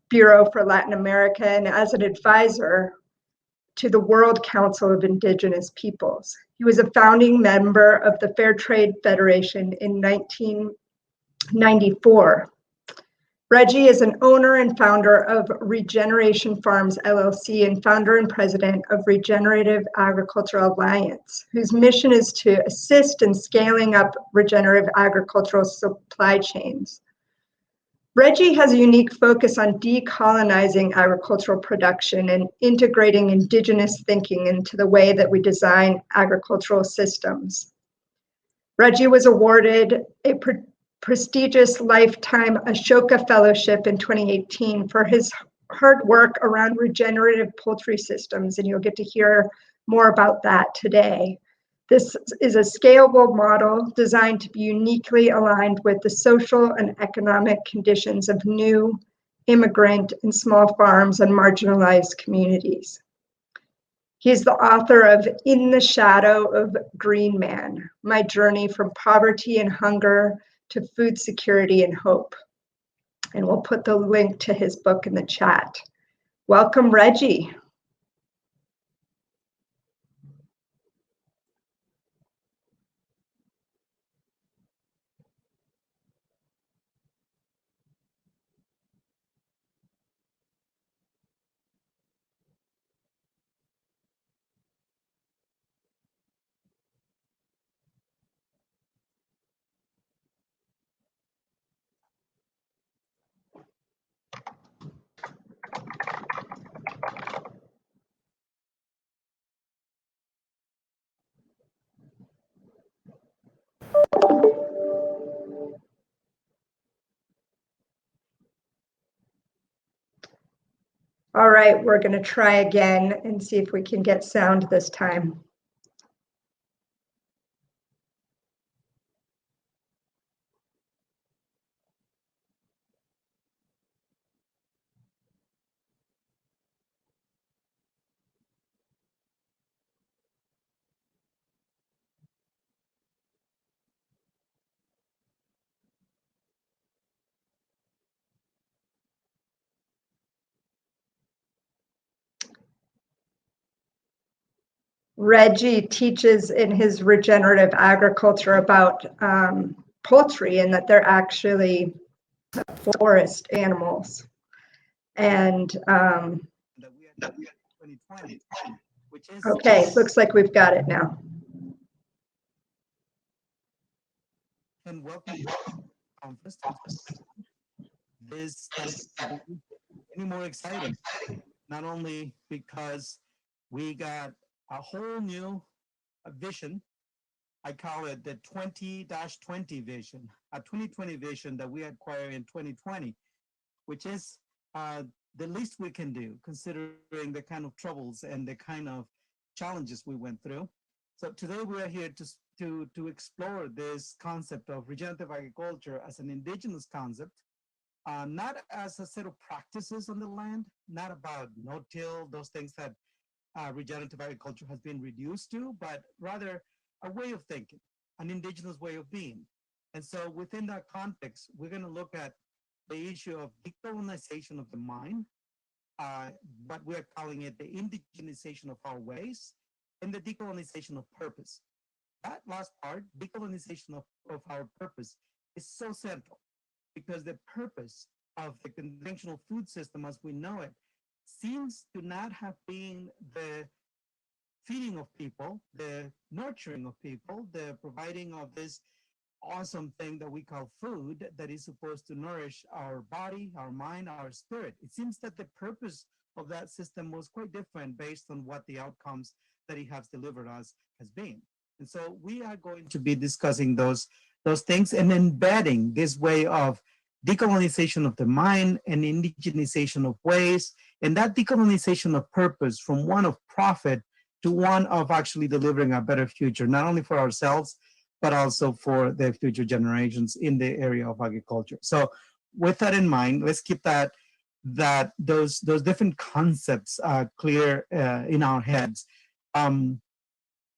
Bureau for Latin America, and as an advisor to the World Council of Indigenous Peoples. He was a founding member of the Fair Trade Federation in 1994. Reggie is an owner and founder of Regeneration Farms LLC and founder and president of Regenerative Agricultural Alliance, whose mission is to assist in scaling up regenerative agricultural supply chains. Reggie has a unique focus on decolonizing agricultural production and integrating indigenous thinking into the way that we design agricultural systems. Reggie was awarded a prestigious Lifetime Ashoka Fellowship in 2018 for his hard work around regenerative poultry systems, and you'll get to hear more about that today. This is a scalable model designed to be uniquely aligned with the social and economic conditions of new, immigrant, and small farms and marginalized communities. He's the author of In the Shadow of Green Man, My Journey from Poverty and Hunger to Food Security and Hope. And we'll put the link to his book in the chat. Welcome, Reggie. All right, we're going to try again and see if we can get sound this time. Reggie teaches in his regenerative agriculture about poultry and that they're actually forest animals. And okay, looks like we've got it now. And welcome to the conference. This is any more exciting, not only because we got a whole new vision. I call it the 20-20 vision, a 2020 vision that we acquired in 2020, which is the least we can do considering the kind of troubles and the kind of challenges we went through. So today we are here to explore this concept of regenerative agriculture as an indigenous concept, not as a set of practices on the land, not about no-till, those things that regenerative agriculture has been reduced to, but rather a way of thinking, an indigenous way of being. And so within that context, we're going to look at the issue of decolonization of the mind, what we're calling it the indigenization of our ways, and the decolonization of purpose. That last part, decolonization of our purpose, is so central because the purpose of the conventional food system as we know it seems to not have been the feeding of people, the nurturing of people, the providing of this awesome thing that we call food that is supposed to nourish our body, our mind, our spirit. It seems that the purpose of that system was quite different based on what the outcomes that it has delivered us has been. And so we are going to be discussing those things and embedding this way of decolonization of the mind and indigenization of ways, and that decolonization of purpose from one of profit to one of actually delivering a better future, not only for ourselves, but also for the future generations in the area of agriculture. So with that in mind, let's keep those different concepts clear in our heads.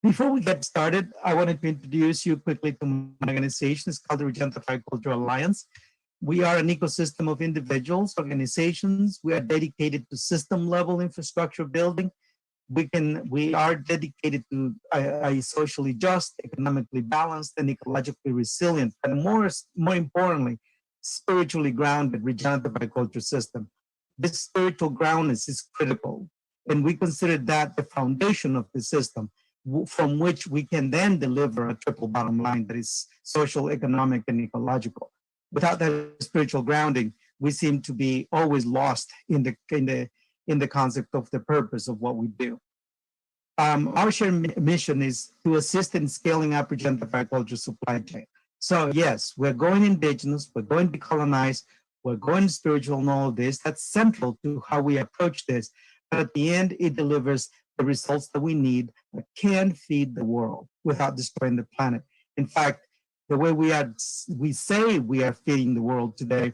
Before we get started, I wanted to introduce you quickly to my organization. It's called the Regenerative Agriculture Alliance. We are an ecosystem of individuals, organizations. We are dedicated to system-level infrastructure building. We are dedicated to a socially just, economically balanced, and ecologically resilient, and more importantly, spiritually grounded regenerative agriculture system. This spiritual groundness is critical, and we consider that the foundation of the system from which we can then deliver a triple bottom line that is social, economic, and ecological. Without that spiritual grounding, we seem to be always lost in the concept of the purpose of what we do. Our shared mission is to assist in scaling up regenerative agriculture supply chain. So yes, we're going indigenous, we're going decolonized, we're going spiritual and all of this. That's central to how we approach this. But at the end, it delivers the results that we need that can feed the world without destroying the planet. In fact, the way we say we are feeding the world today,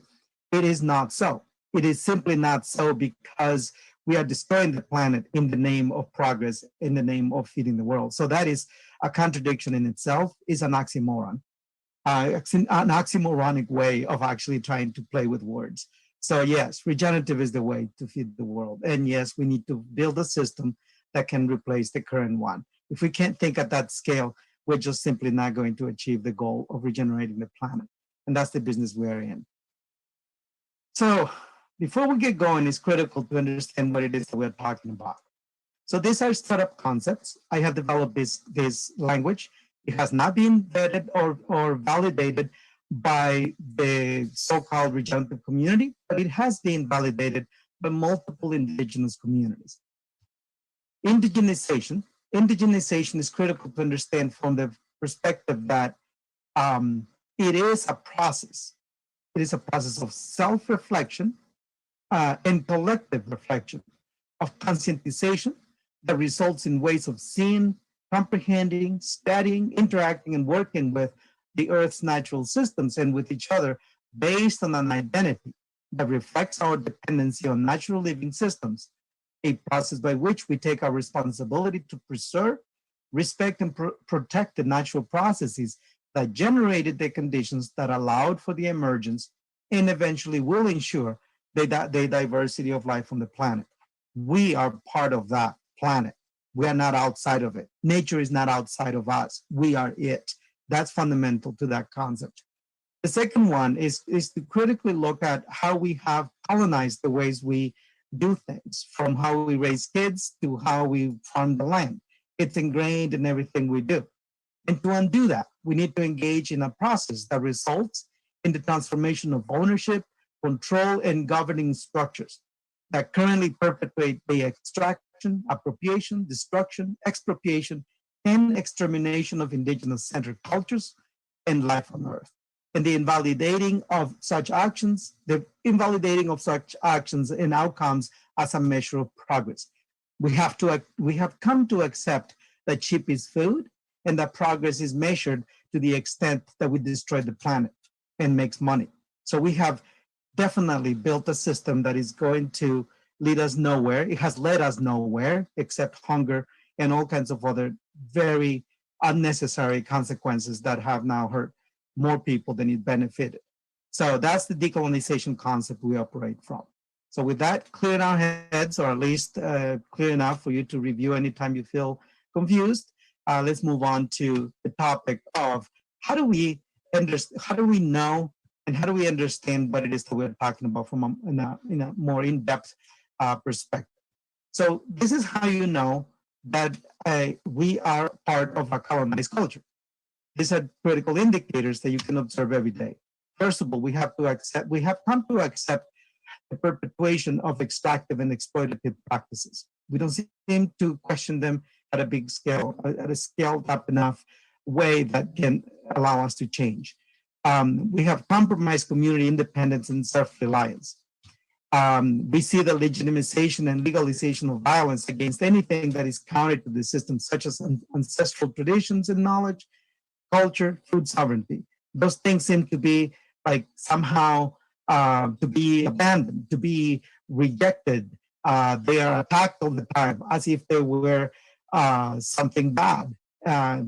it is not so. It is simply not so because we are destroying the planet in the name of progress, in the name of feeding the world. So that is a contradiction in itself, is an oxymoron, an oxymoronic way of actually trying to play with words. So yes, regenerative is the way to feed the world. And yes, we need to build a system that can replace the current one. If we can't think at that scale, we're just simply not going to achieve the goal of regenerating the planet. And that's the business we're in. So before we get going, it's critical to understand what it is that we're talking about. So these are startup concepts. I have developed this language. It has not been vetted or validated by the so-called regenerative community, but it has been validated by multiple indigenous communities. Indigenization is critical to understand from the perspective that it is a process. It is a process of self-reflection and collective reflection, of conscientization that results in ways of seeing, comprehending, studying, interacting, and working with the Earth's natural systems and with each other based on an identity that reflects our dependency on natural living systems, a process by which we take our responsibility to preserve, respect, and protect the natural processes that generated the conditions that allowed for the emergence and eventually will ensure the diversity of life on the planet. We are part of that planet. We are not outside of it. Nature is not outside of us. We are it. That's fundamental to that concept. The second one is to critically look at how we have colonized the ways we do things, from how we raise kids to how we farm the land. It's ingrained in everything we do. And to undo that, we need to engage in a process that results in the transformation of ownership, control, and governing structures that currently perpetuate the extraction, appropriation, destruction, expropriation, and extermination of indigenous-centered cultures and life on Earth. And the invalidating of such actions and outcomes as a measure of progress. We have come to accept that cheap is food and that progress is measured to the extent that we destroy the planet and makes money. So we have definitely built a system that is going to lead us nowhere. It has led us nowhere except hunger and all kinds of other very unnecessary consequences that have now hurt more people than it benefited. So that's the decolonization concept we operate from. So with that clear in our heads, or at least clear enough for you to review anytime you feel confused, let's move on to the topic of how do we know and how do we understand what it is that we're talking about from in a more in-depth perspective. So this is how you know that we are part of a colonized culture. These are critical indicators that you can observe every day. First of all, we have come to accept the perpetuation of extractive and exploitative practices. We don't seem to question them at a big scale, at a scaled up enough way that can allow us to change. We have compromised community independence and self-reliance. We see the legitimization and legalization of violence against anything that is counter to the system, such as ancestral traditions and knowledge, culture, food sovereignty. Those things seem to be like somehow to be abandoned, to be rejected. They are attacked all the time as if they were something bad.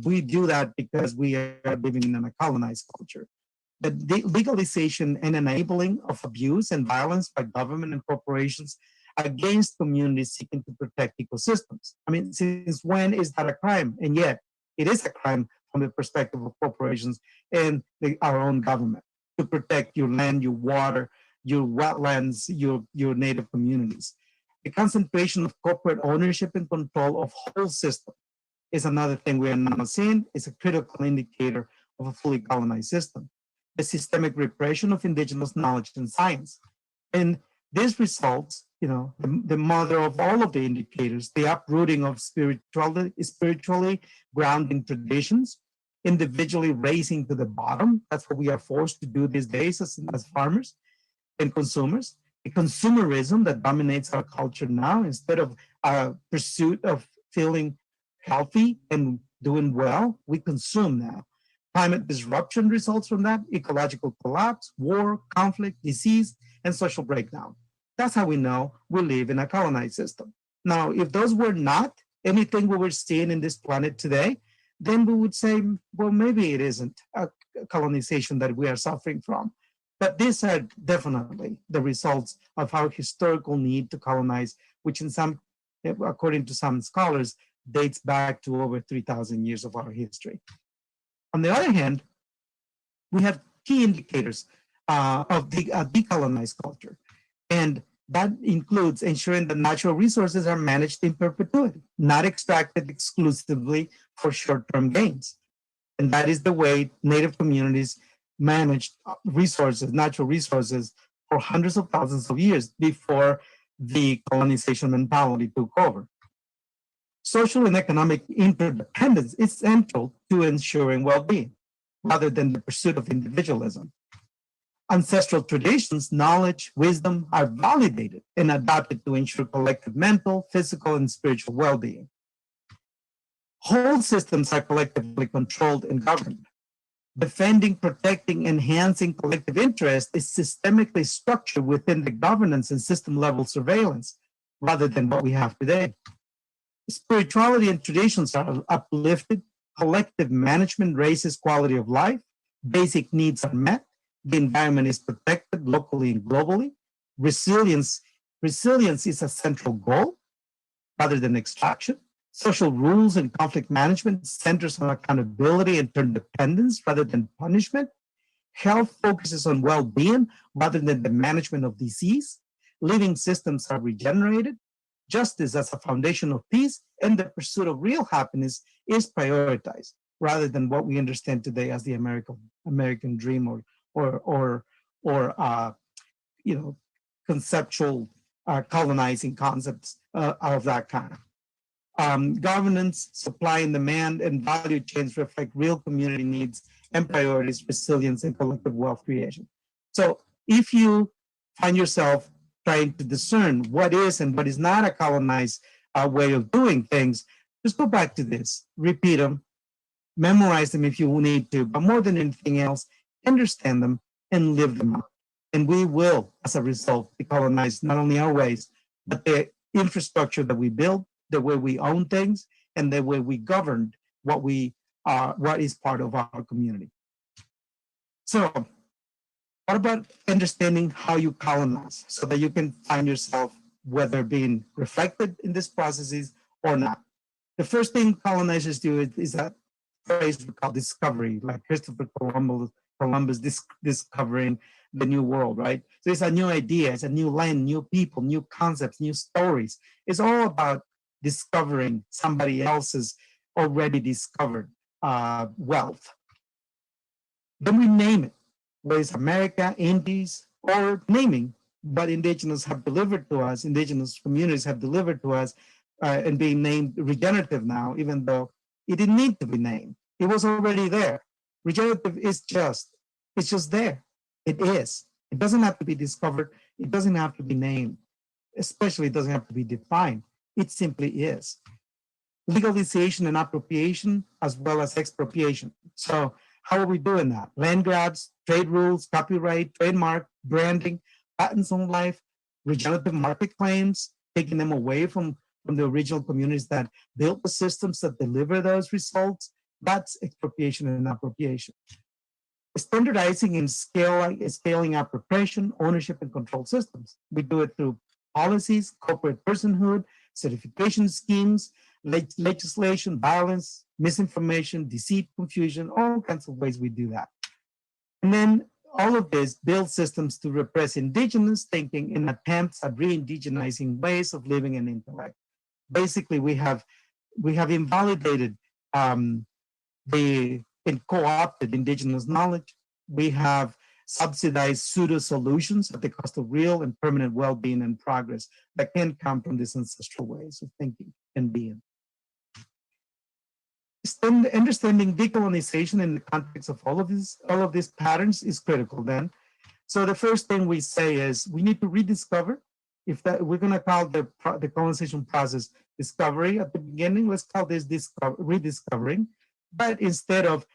We do that because we are living in a colonized culture. The legalization and enabling of abuse and violence by government and corporations against communities seeking to protect ecosystems. I mean, since when is that a crime? And yet, it is a crime from the perspective of corporations and our own government to protect your land, your water, your wetlands, your native communities. The concentration of corporate ownership and control of whole system is another thing we are now seeing. It's a critical indicator of a fully colonized system. The systemic repression of indigenous knowledge and science. And this results, the mother of all of the indicators, the uprooting of spiritually grounding traditions, individually raising to the bottom. That's what we are forced to do these days as farmers and consumers. The consumerism that dominates our culture now, instead of a pursuit of feeling healthy and doing well, we consume now. Climate disruption results from that, ecological collapse, war, conflict, disease, and social breakdown. That's how we know we live in a colonized system. Now, if those were not anything we were seeing in this planet today, then we would say, well, maybe it isn't a colonization that we are suffering from. But these are definitely the results of our historical need to colonize, which in some, according to some scholars, dates back to over 3,000 years of our history. On the other hand, we have key indicators of the decolonized culture. And that includes ensuring that natural resources are managed in perpetuity, not extracted exclusively for short-term gains. And that is the way Native communities managed resources, natural resources, for hundreds of thousands of years before the colonization mentality took over. Social and economic interdependence is central to ensuring well-being, rather than the pursuit of individualism. Ancestral traditions, knowledge, wisdom are validated and adapted to ensure collective mental, physical, and spiritual well-being. Whole systems are collectively controlled and governed. Defending, protecting, enhancing collective interest is systemically structured within the governance and system-level surveillance, rather than what we have today. Spirituality and traditions are uplifted, collective management raises quality of life, basic needs are met, the environment is protected locally and globally. Resilience is a central goal rather than extraction. Social rules and conflict management centers on accountability and interdependence rather than punishment. Health focuses on well-being rather than the management of disease. Living systems are regenerated. Justice as a foundation of peace and the pursuit of real happiness is prioritized rather than what we understand today as the American dream or conceptual colonizing concepts of that kind. Governance, supply and demand, and value chains reflect real community needs and priorities, resilience, and collective wealth creation. So if you find yourself trying to discern what is and what is not a colonized way of doing things, just go back to this, repeat them, memorize them if you need to, but more than anything else, understand them and live them out. And we will, as a result, decolonize not only our ways, but the infrastructure that we build, the way we own things, and the way we govern what is part of our community. So, what about understanding how you colonize so that you can find yourself whether being reflected in these processes or not? The first thing colonizers do is that phrase we call discovery, like Christopher Columbus discovering the new world, right? So it's a new idea, it's a new land, new people, new concepts, new stories. It's all about discovering somebody else's already discovered wealth. Then we name it, whether it's America, Indies, or naming what indigenous have delivered to us, indigenous communities have delivered to us, and being named regenerative now, even though it didn't need to be named. It was already there. Regenerative is just there. It is. It doesn't have to be discovered. It doesn't have to be named. Especially it doesn't have to be defined. It simply is. Legalization and appropriation as well as expropriation. So how are we doing that? Land grabs, trade rules, copyright, trademark, branding, patents on life, regenerative market claims, taking them away from the original communities that built the systems that deliver those results. That's expropriation and appropriation. Standardizing and scaling up repression, ownership, and control systems. We do it through policies, corporate personhood, certification schemes, legislation, violence, misinformation, deceit, confusion, all kinds of ways we do that. And then all of this builds systems to repress indigenous thinking and attempts at re-indigenizing ways of living and intellect. Basically, we have invalidated and co-opted indigenous knowledge. We have subsidized pseudo-solutions at the cost of real and permanent well-being and progress that can come from these ancestral ways of thinking and being. Understanding decolonization in the context of all of these patterns is critical then. So the first thing we say is we need to rediscover. If that we're going to call the colonization process discovery at the beginning, let's call this rediscovering. But instead of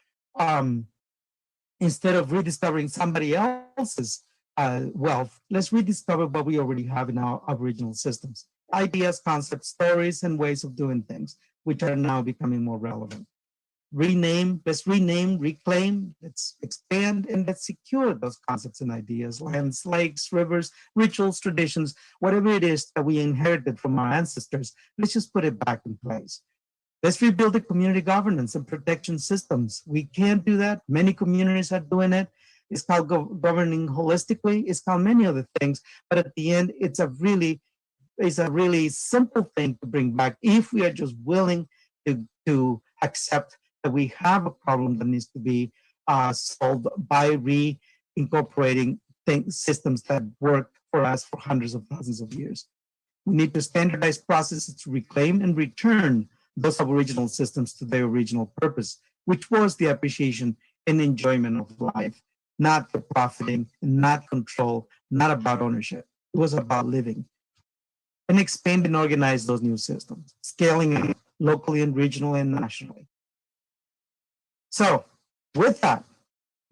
rediscovering somebody else's wealth, let's rediscover what we already have in our Aboriginal systems. Ideas, concepts, stories, and ways of doing things, which are now becoming more relevant. Let's rename, reclaim, let's expand, and let's secure those concepts and ideas, lands, lakes, rivers, rituals, traditions, whatever it is that we inherited from our ancestors, let's just put it back in place. Let's rebuild the community governance and protection systems. We can't do that. Many communities are doing it. It's called governing holistically. It's called many other things, but at the end, it's a really simple thing to bring back if we are just willing to accept that we have a problem that needs to be solved by reincorporating systems that work for us for hundreds of thousands of years. We need to standardize processes to reclaim and return those Aboriginal systems to their original purpose, which was the appreciation and enjoyment of life, not the profiting, not control, not about ownership. It was about living. And expand and organize those new systems, scaling it locally and regionally and nationally. So with that,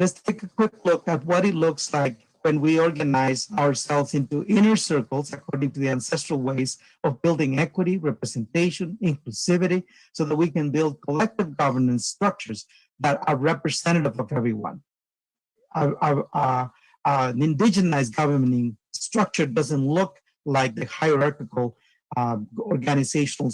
let's take a quick look at what it looks like when we organize ourselves into inner circles according to the ancestral ways of building equity, representation, inclusivity, so that we can build collective governance structures that are representative of everyone. An indigenized governing structure doesn't look like the hierarchical organizational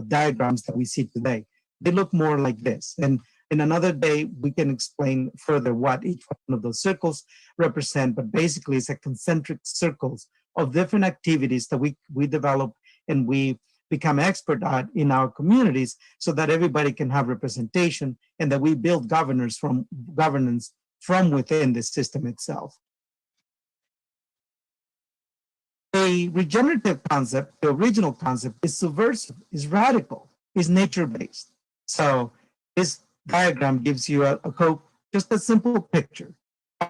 diagrams that we see today. They look more like this. And in another day, we can explain further what each one of those circles represent, but basically it's a concentric circles of different activities that we develop and we become expert at in our communities so that everybody can have representation and that we build governance from within the system itself. The regenerative concept, the original concept, is subversive, is radical, is nature-based. So this diagram gives you just a simple picture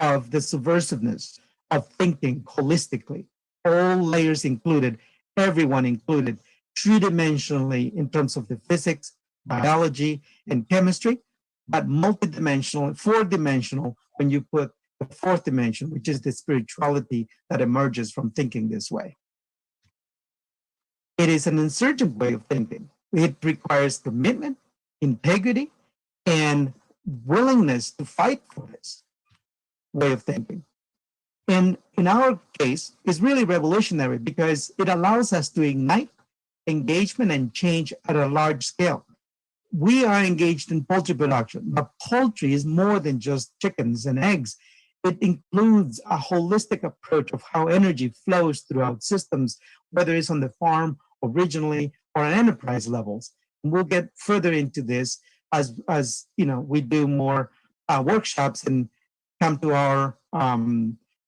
of the subversiveness of thinking holistically, all layers included, everyone included, three-dimensionally in terms of the physics, biology, and chemistry, but multidimensional, four-dimensional when you put the fourth dimension, which is the spirituality that emerges from thinking this way. It is an insurgent way of thinking. It requires commitment, integrity, and willingness to fight for this way of thinking. And in our case, it's really revolutionary because it allows us to ignite engagement and change at a large scale. We are engaged in poultry production, but poultry is more than just chickens and eggs. It includes a holistic approach of how energy flows throughout systems, whether it's on the farm, originally, or at enterprise levels. And we'll get further into this as we do more workshops and come to our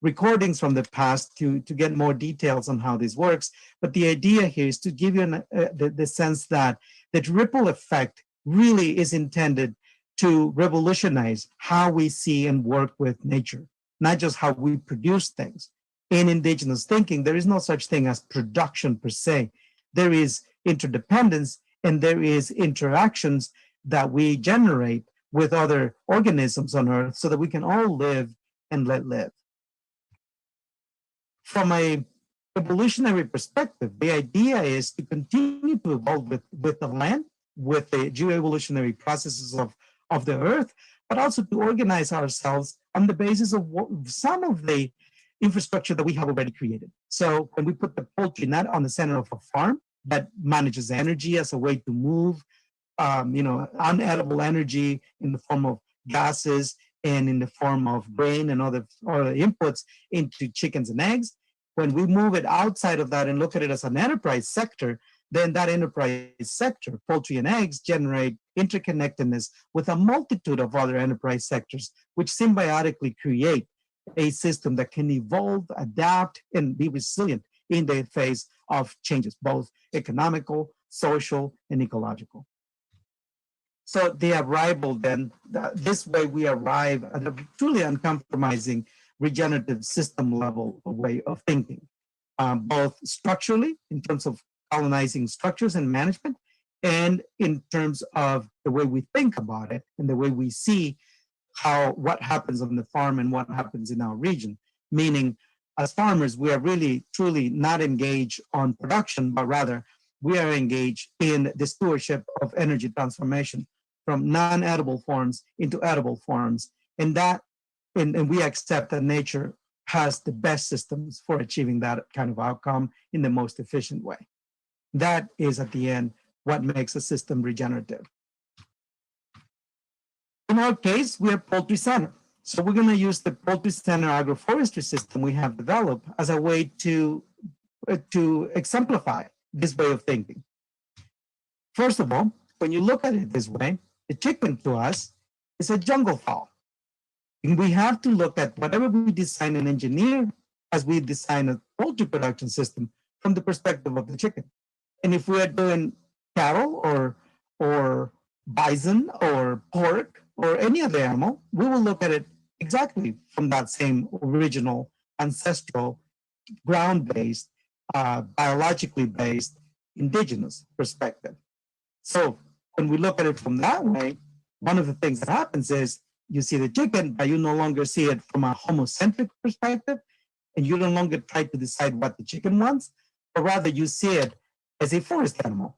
recordings from the past to get more details on how this works. But the idea here is to give you the sense that the ripple effect really is intended to revolutionize how we see and work with nature, not just how we produce things. In indigenous thinking, there is no such thing as production per se. There is interdependence and there is interactions that we generate with other organisms on Earth so that we can all live and let live. From a evolutionary perspective, the idea is to continue to evolve with the land, with the geoevolutionary processes of the Earth, but also to organize ourselves on the basis of some of the infrastructure that we have already created. So when we put the poultry not on the center of a farm that manages energy as a way to move, unedible energy in the form of gases and in the form of grain and other inputs into chickens and eggs, when we move it outside of that and look at it as an enterprise sector, then that enterprise sector, poultry and eggs, generate interconnectedness with a multitude of other enterprise sectors, which symbiotically create a system that can evolve, adapt, and be resilient in the face of changes, both economical, social, and ecological. So the arrival then, this way we arrive at a truly uncompromising regenerative system level way of thinking, both structurally in terms of colonizing structures and management, and in terms of the way we think about it and the way we see what happens on the farm and what happens in our region. meaning as farmers, we are really, truly not engaged on production, but rather we are engaged in the stewardship of energy transformation from non-edible forms into edible forms. And we accept that nature has the best systems for achieving that kind of outcome in the most efficient way. That is, at the end, what makes a system regenerative. In our case, we are poultry center. So we're going to use the poultry center agroforestry system we have developed as a way to exemplify this way of thinking. First of all, when you look at it this way, the chicken to us is a jungle fowl. And we have to look at whatever we design and engineer as we design a poultry production system from the perspective of the chicken. And if we are doing cattle or bison or pork or any other animal, we will look at it exactly from that same original, ancestral, ground-based, biologically based, indigenous perspective. So when we look at it from that way, one of the things that happens is you see the chicken, but you no longer see it from a homocentric perspective, and you no longer try to decide what the chicken wants, but rather you see it as a forest animal.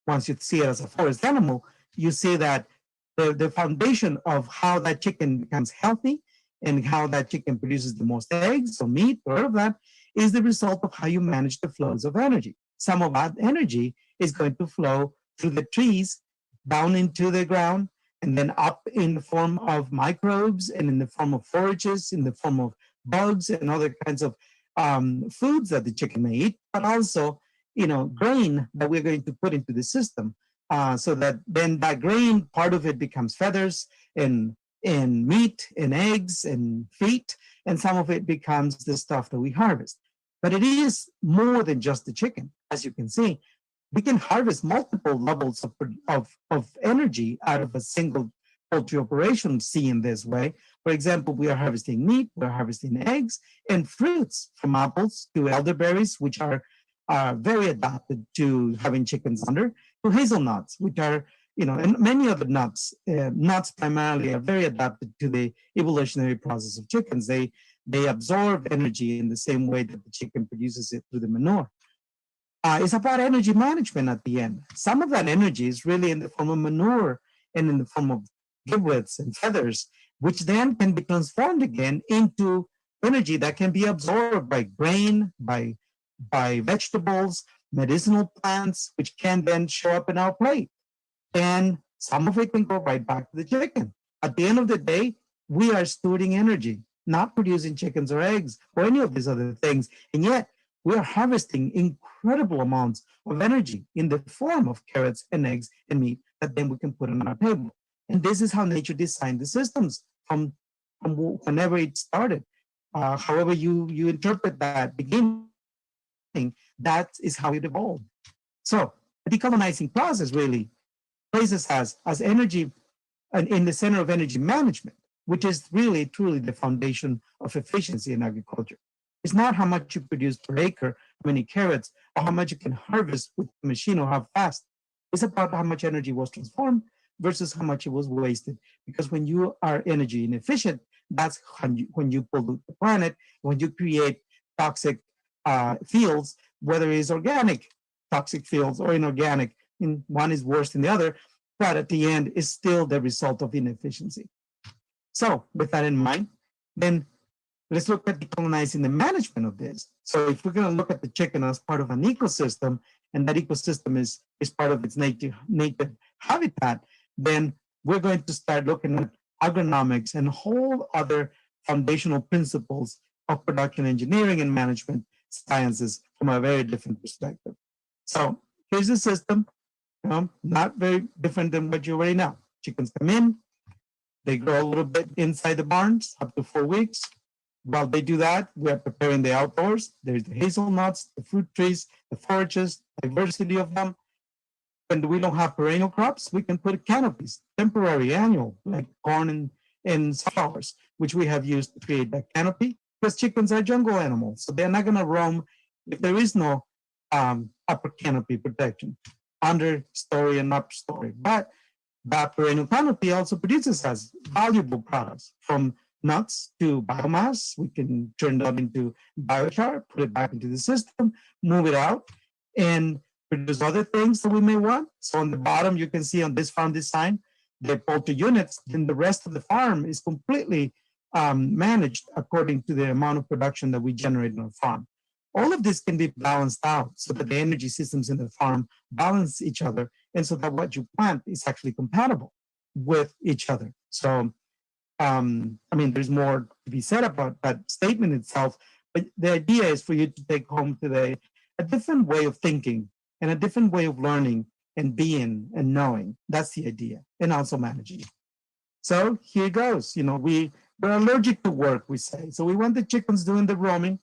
Once you see it as a forest animal, you see that the foundation of how that chicken becomes healthy and how that chicken produces the most eggs or meat or all of that is the result of how you manage the flows of energy. Some of that energy is going to flow through the trees, down into the ground, and then up in the form of microbes and in the form of forages, in the form of bugs and other kinds of foods that the chicken may eat, but also, grain that we're going to put into the system. So that then that grain, part of it becomes feathers and meat and eggs and feet, and some of it becomes the stuff that we harvest. But it is more than just the chicken. As you can see, we can harvest multiple levels of energy out of a single poultry operation seen this way. For example, we are harvesting meat, we're harvesting eggs, and fruits from apples to elderberries, which are very adapted to having chickens under, to hazelnuts, which are, and many other nuts. Nuts primarily are very adapted to the evolutionary process of chickens. They absorb energy in the same way that the chicken produces it through the manure. It's about energy management at the end. Some of that energy is really in the form of manure and in the form of giblets and feathers, which then can be transformed again into energy that can be absorbed by grain, by vegetables, medicinal plants, which can then show up in our plate. And some of it can go right back to the chicken. At the end of the day, we are storing energy, not producing chickens or eggs or any of these other things. And yet, we are harvesting incredible amounts of energy in the form of carrots and eggs and meat that then we can put on our table. And this is how nature designed the systems from whenever it started. However you interpret that beginning, that is how it evolved. So the decolonizing process really places us as energy and in the center of energy management, which is really truly the foundation of efficiency in agriculture. It's not how much you produce per acre, how many carrots, or how much you can harvest with the machine or how fast. It's about how much energy was transformed versus how much it was wasted. Because when you are energy inefficient, that's when you pollute the planet, when you create toxic fields, whether it's organic toxic fields or inorganic, and one is worse than the other, but at the end is still the result of inefficiency. So with that in mind, then let's look at decolonizing the management of this. So if we're going to look at the chicken as part of an ecosystem, and that ecosystem is part of its native habitat, then we're going to start looking at agronomics and whole other foundational principles of production engineering and management sciences from a very different perspective. So here's the system, not very different than what you already know. Chickens come in, they grow a little bit inside the barns, up to 4 weeks. While they do that, we are preparing the outdoors. There's the hazelnuts, the fruit trees, the forages, diversity of them. When we don't have perennial crops, we can put canopies, temporary, annual, like corn and sunflowers, which we have used to create that canopy, because chickens are jungle animals. So they're not going to roam if there is no upper canopy protection, understory and upper story. But that perennial canopy also produces us valuable products from nuts to biomass. We can turn that into biochar, put it back into the system, move it out, and produce other things that we may want. So on the bottom, you can see on this farm design, the poultry units, then the rest of the farm is completely managed according to the amount of production that we generate on the farm. All of this can be balanced out so that the energy systems in the farm balance each other, and so that what you plant is actually compatible with each other. So, I mean, there's more to be said about that statement itself, but the idea is for you to take home today a different way of thinking and a different way of learning and being and knowing. That's the idea, and also managing. So here goes. You know, we're allergic to work, we say. So we want the chickens doing the roaming.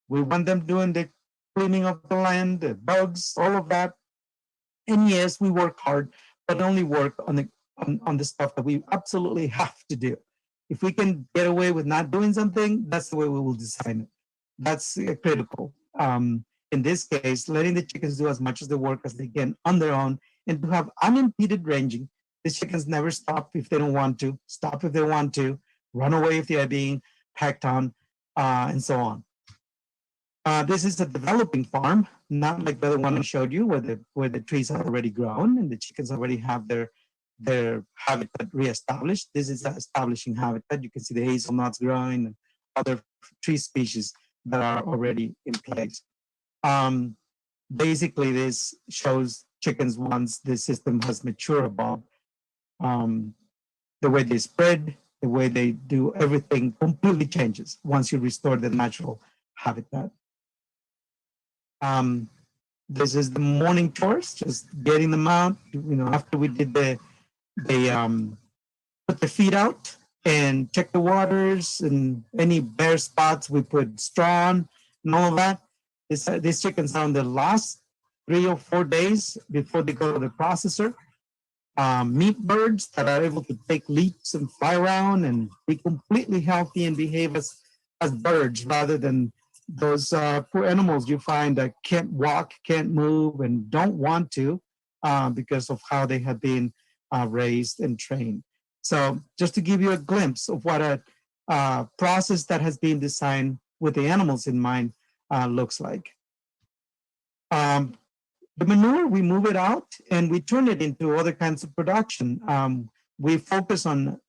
We want them doing the cleaning of the land, the bugs, all of that. And yes, we work hard, but only work on the stuff that we absolutely have to do. If we can get away with not doing something, that's the way we will design it. That's critical. In this case, letting the chickens do as much of the work as they can on their own, and to have unimpeded ranging. The chickens never stop if they don't want to, stop if they want to, run away if they are being packed on, and so on. This is a developing farm, not like the other one I showed you, where the trees are already grown and the chickens already have their habitat reestablished. This is an establishing habitat. You can see the hazelnuts growing and other tree species that are already in place. Basically, this shows chickens once the system has matured above. The way they spread, the way they do everything completely changes once you restore the natural habitat. This is the morning chores, just getting them out. You know, after we did put the feed out and check the waters and any bare spots, we put straw on and all of that. These chickens are on the last 3 or 4 days before they go to the processor. Meat birds that are able to take leaps and fly around and be completely healthy and behave as birds rather than those poor animals you find that can't walk, can't move, and don't want to because of how they have been raised and trained. So just to give you a glimpse of what a process that has been designed with the animals in mind looks like. The manure, we move it out and we turn it into other kinds of production. We focus on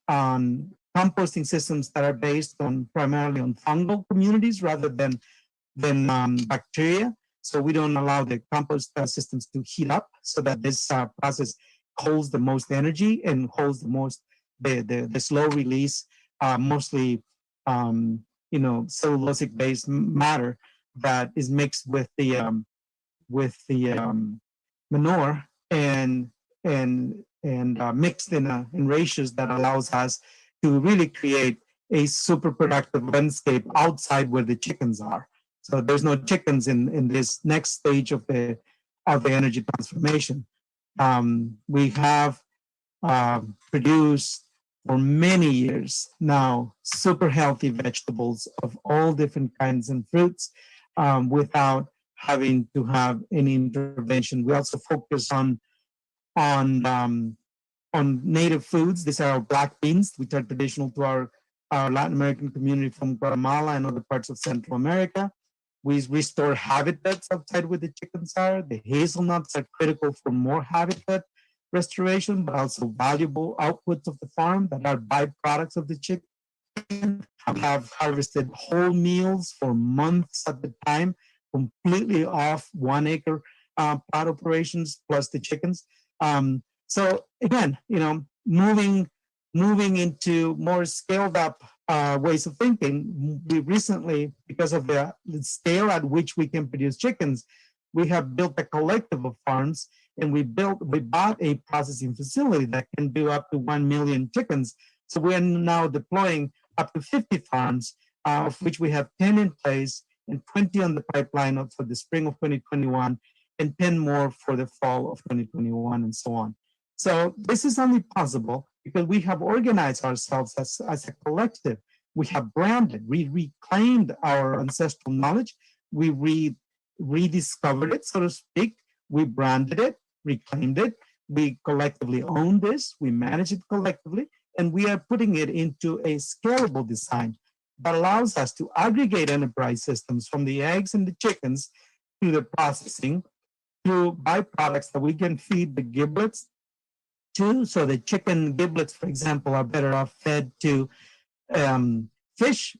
composting systems that are based on primarily on fungal communities rather than bacteria. So we don't allow the compost systems to heat up so that this process holds the most energy and holds the most the slow release, mostly cellulosic based matter that is mixed with the manure and mixed in ratios that allows us to really create a super productive landscape outside where the chickens are. So there's no chickens in this next stage of the energy transformation. We have produced for many years now super healthy vegetables of all different kinds and fruits without having to have any intervention. We also focus on native foods. These are our black beans, which are traditional to our Latin American community from Guatemala and other parts of Central America. We restore habitats outside where the chickens are. The hazelnuts are critical for more habitat restoration, but also valuable outputs of the farm that are byproducts of the chicken. We have harvested whole meals for months at the time, completely off 1 acre plot operations plus the chickens. So again, moving into more scaled up ways of thinking, we recently, because of the scale at which we can produce chickens, we have built a collective of farms, and we bought a processing facility that can do up to 1 million chickens. So we are now deploying up to 50 farms, of which we have 10 in place and 20 on the pipeline for the spring of 2021, and 10 more for the fall of 2021, and so on. So this is only possible because we have organized ourselves as a collective. We have branded, we reclaimed our ancestral knowledge, we rediscovered it, so to speak, we branded it, reclaimed it, we collectively own this, we manage it collectively, And we are putting it into a scalable design that allows us to aggregate enterprise systems from the eggs and the chickens to the processing through byproducts that we can feed the giblets to. So the chicken giblets, for example, are better off fed to fish,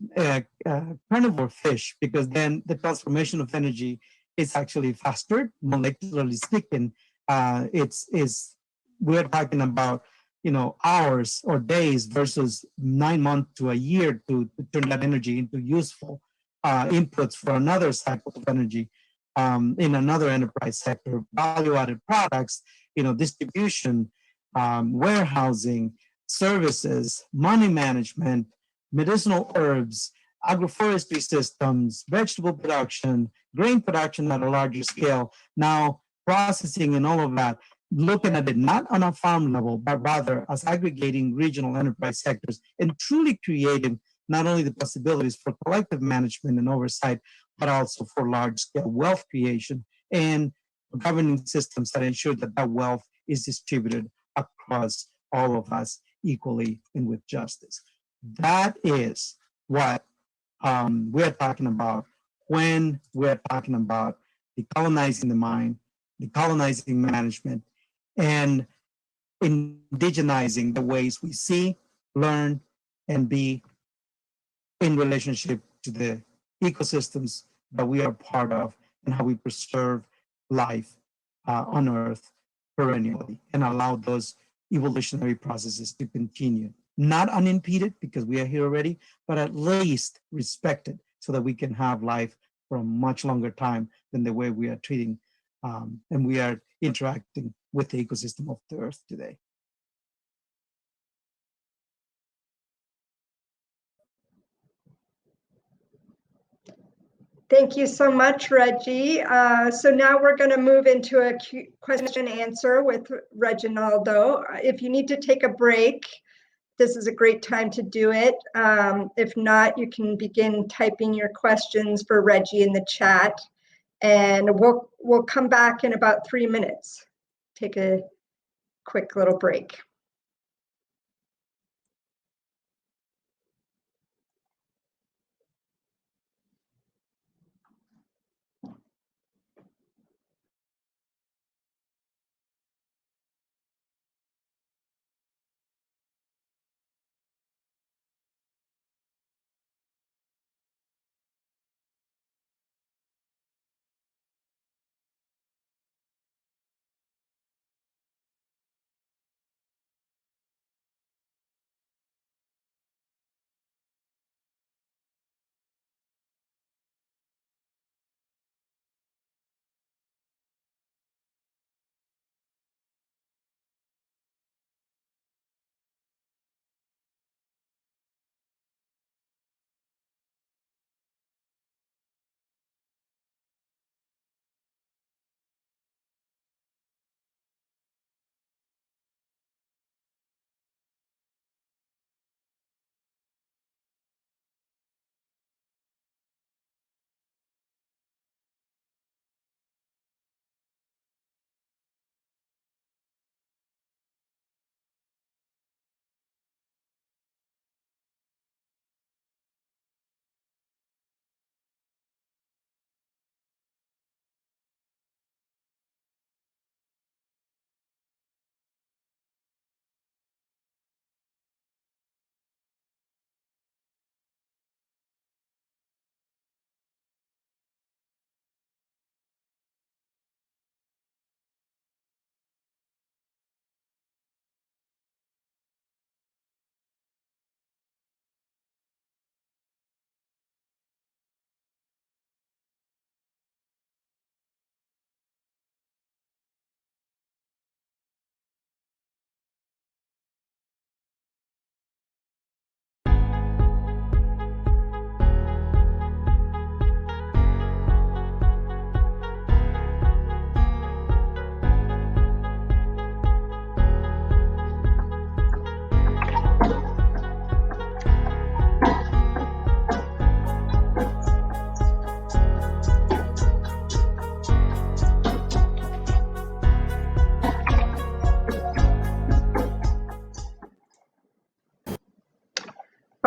carnivore fish, because then the transformation of energy is actually faster, molecularly speaking. We're talking about hours or days versus 9 months to a year to turn that energy into useful inputs for another cycle of energy in another enterprise sector, value-added products, distribution, warehousing, services, money management, medicinal herbs, agroforestry systems, vegetable production, grain production at a larger scale, now processing and all of that, looking at it not on a farm level, but rather as aggregating regional enterprise sectors and truly creating not only the possibilities for collective management and oversight, but also for large-scale wealth creation and governing systems that ensure that that wealth is distributed across all of us equally and with justice. That is what we're talking about when we're talking about decolonizing the mind, decolonizing management, and indigenizing the ways we see, learn, and be in relationship to the ecosystems that we are part of and how we preserve life on Earth perennially and allow those evolutionary processes to continue. Not unimpeded because we are here already, but at least respected so that we can have life for a much longer time than the way we are treating and we are interacting with the ecosystem of the Earth today. Thank you so much, Reggie. So now we're going to move into a question and answer with Reginaldo. If you need to take a break, this is a great time to do it. If not, you can begin typing your questions for Reggie in the chat, and we'll come back in about 3 minutes. Take a quick little break.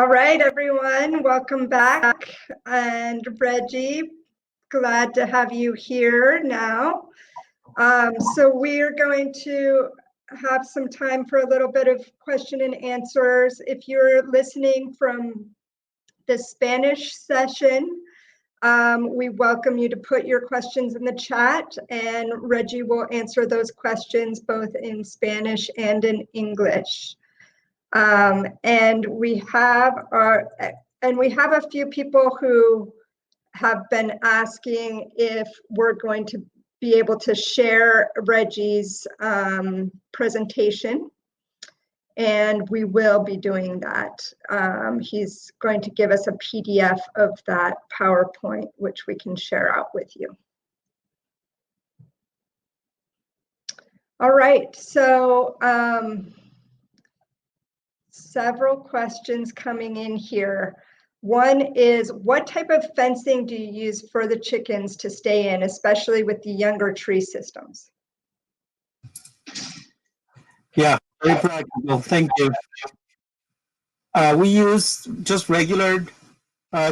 All right, everyone, welcome back. And Reggie, glad to have you here now. So we're going to have some time for a little bit of question and answers. If you're listening from the Spanish session, we welcome you to put your questions in the chat, and Reggie will answer those questions both in Spanish and in English. And we have a few people who have been asking if we're going to be able to share Reggie's presentation, and we will be doing that. He's going to give us a PDF of that PowerPoint, which we can share out with you. All right, so several questions coming in here. One is, what type of fencing do you use for the chickens to stay in, especially with the younger tree systems? Yeah, very practical. Thank you. We use just regular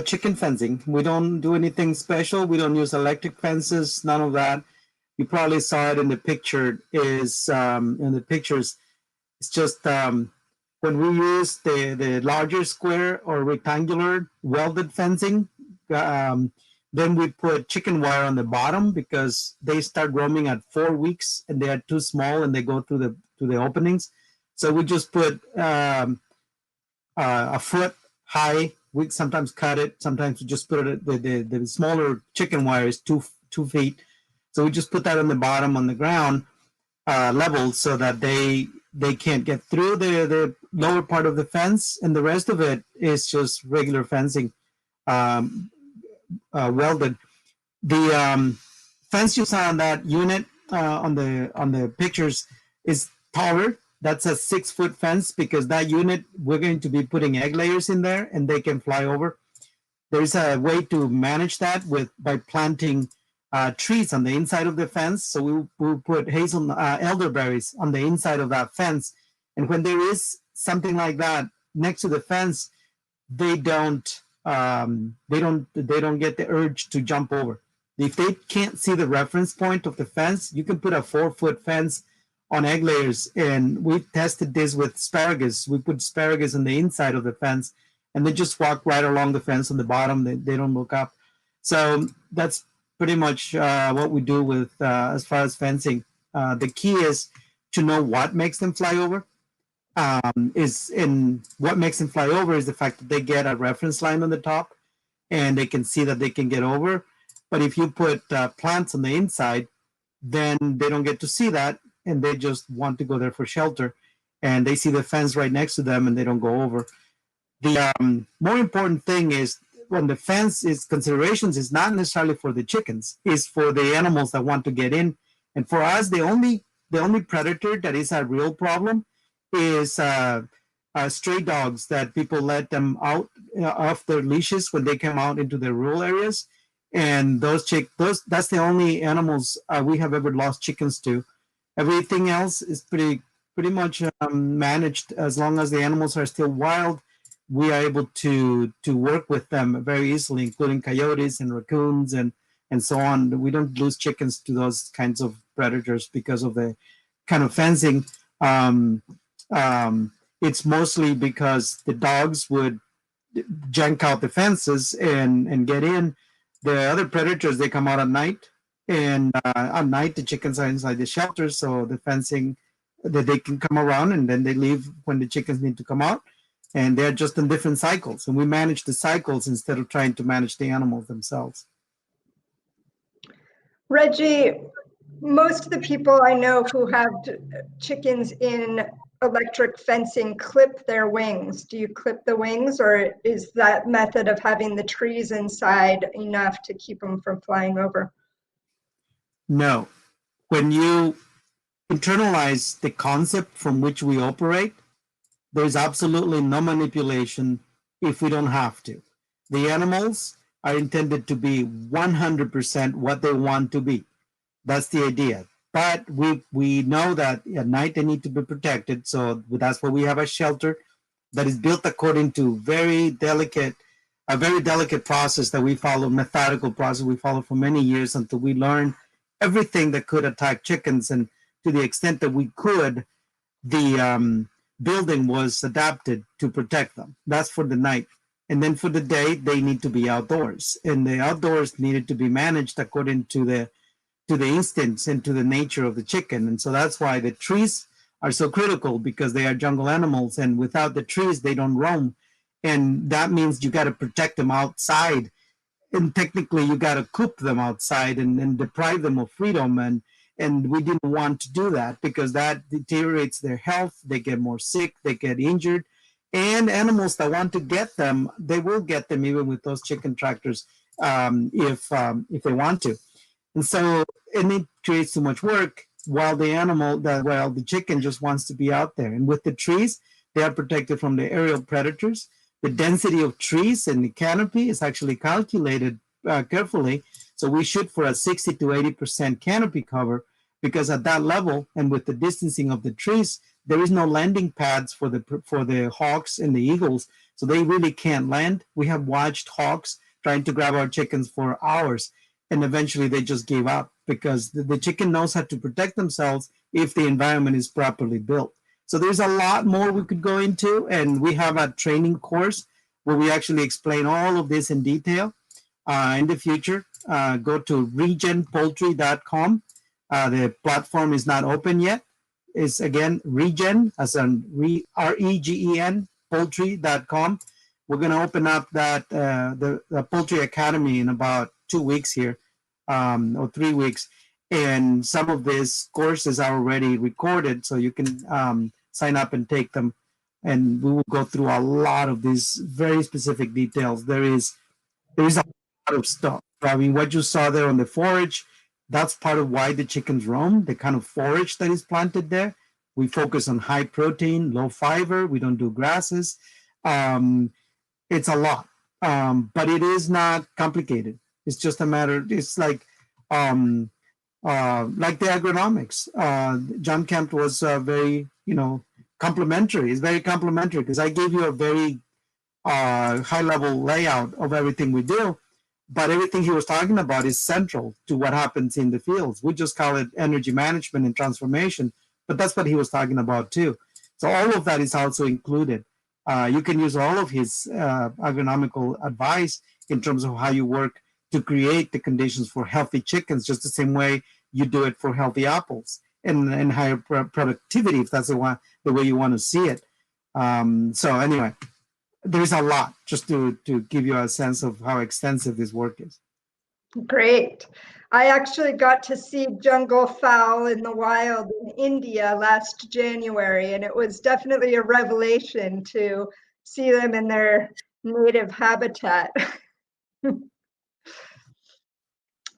chicken fencing. We don't do anything special. We don't use electric fences, none of that. You probably saw it in the picture. In the pictures, it's just when we use the larger square or rectangular welded fencing, then we put chicken wire on the bottom because they start roaming at 4 weeks and they are too small and they go through the openings. So we just put a foot high. We sometimes cut it. Sometimes we just put it. The smaller chicken wire is 2 feet. So we just put that on the bottom on the ground level so that they can't get through the lower part of the fence, and the rest of it is just regular fencing, welded. The fence you saw on that unit on the pictures is taller. That's a 6-foot fence because that unit, we're going to be putting egg layers in there and they can fly over. There's a way to manage that by planting trees on the inside of the fence. So we'll put elderberries on the inside of that fence. And when there is something like that next to the fence, they don't get the urge to jump over. If they can't see the reference point of the fence, you can put a 4-foot fence on egg layers. And we tested this with asparagus. We put asparagus on the inside of the fence and they just walk right along the fence on the bottom. They don't look up. So that's pretty much what we do with as far as fencing. The key is to know what makes them fly over. What makes them fly over is the fact that they get a reference line on the top and they can see that they can get over. But if you put plants on the inside, then they don't get to see that and they just want to go there for shelter. And they see the fence right next to them and they don't go over. The more important thing is when the fence is considerations is not necessarily for the chickens, it's for the animals that want to get in. And for us, the only predator that is a real problem is stray dogs that people let them out off their leashes when they come out into the rural areas. And that's the only animals we have ever lost chickens to. Everything else is pretty much managed. As long as the animals are still wild, we are able to work with them very easily, including coyotes and raccoons and so on. We don't lose chickens to those kinds of predators because of the kind of fencing. It's mostly because the dogs would jank out the fences and get in. The other predators, they come out at night, and at night the chickens are inside the shelter, so the fencing that they can come around and then they leave when the chickens need to come out, and they're just in different cycles, and we manage the cycles instead of trying to manage the animals themselves. Reggie, most of the people I know who have chickens in electric fencing clip their wings. Do you clip the wings, or is that method of having the trees inside enough to keep them from flying over? No. When you internalize the concept from which we operate, there's absolutely no manipulation if we don't have to. The animals are intended to be 100% what they want to be. That's the idea. But we know that at night they need to be protected, so that's why we have a shelter. that is built according to a very delicate process that we follow, methodical process we followed for many years until we learned everything that could attack chickens. And to the extent that we could, the building was adapted to protect them. That's for the night. And then for the day, they need to be outdoors. And the outdoors needed to be managed according to the instincts and to the nature of the chicken. And so that's why the trees are so critical, because they are jungle animals. And without the trees, they don't roam. And that means you got to protect them outside. And technically, you got to coop them outside and deprive them of freedom. And we didn't want to do that, because that deteriorates their health. They get more sick, they get injured. And animals that want to get them, they will get them even with those chicken tractors if they want to. And so, and it creates too much work while the chicken just wants to be out there. And with the trees, they are protected from the aerial predators. The density of trees in the canopy is actually calculated carefully. So we shoot for a 60 to 80% canopy cover, because at that level and with the distancing of the trees, there is no landing pads for the hawks and the eagles. So they really can't land. We have watched hawks trying to grab our chickens for hours, and eventually they just gave up, because the chicken knows how to protect themselves if the environment is properly built. So there's a lot more we could go into, and we have a training course where we actually explain all of this in detail. In the future, go to regenpoultry.com. The platform is not open yet. It's again Regen, as in REGEN, poultry.com. We're going to open up that the Poultry Academy in about 2 weeks here, or 3 weeks. And some of these courses are already recorded, so you can sign up and take them. And we will go through a lot of these very specific details. There is a lot of stuff. I mean, what you saw there on the forage, that's part of why the chickens roam, the kind of forage that is planted there. We focus on high protein, low fiber. We don't do grasses. It's a lot, but it is not complicated. It's just a matter. It's like the agronomics. John Kempf was very, complimentary. It's very complimentary, because I gave you a very high-level layout of everything we do, but everything he was talking about is central to what happens in the fields. We just call it energy management and transformation, but that's what he was talking about too. So all of that is also included. You can use all of his agronomical advice in terms of how you work to create the conditions for healthy chickens, just the same way you do it for healthy apples and higher productivity, if that's the way you want to see it. So anyway, there's a lot, just to give you a sense of how extensive this work is. Great. I actually got to see jungle fowl in the wild in India last January, and it was definitely a revelation to see them in their native habitat.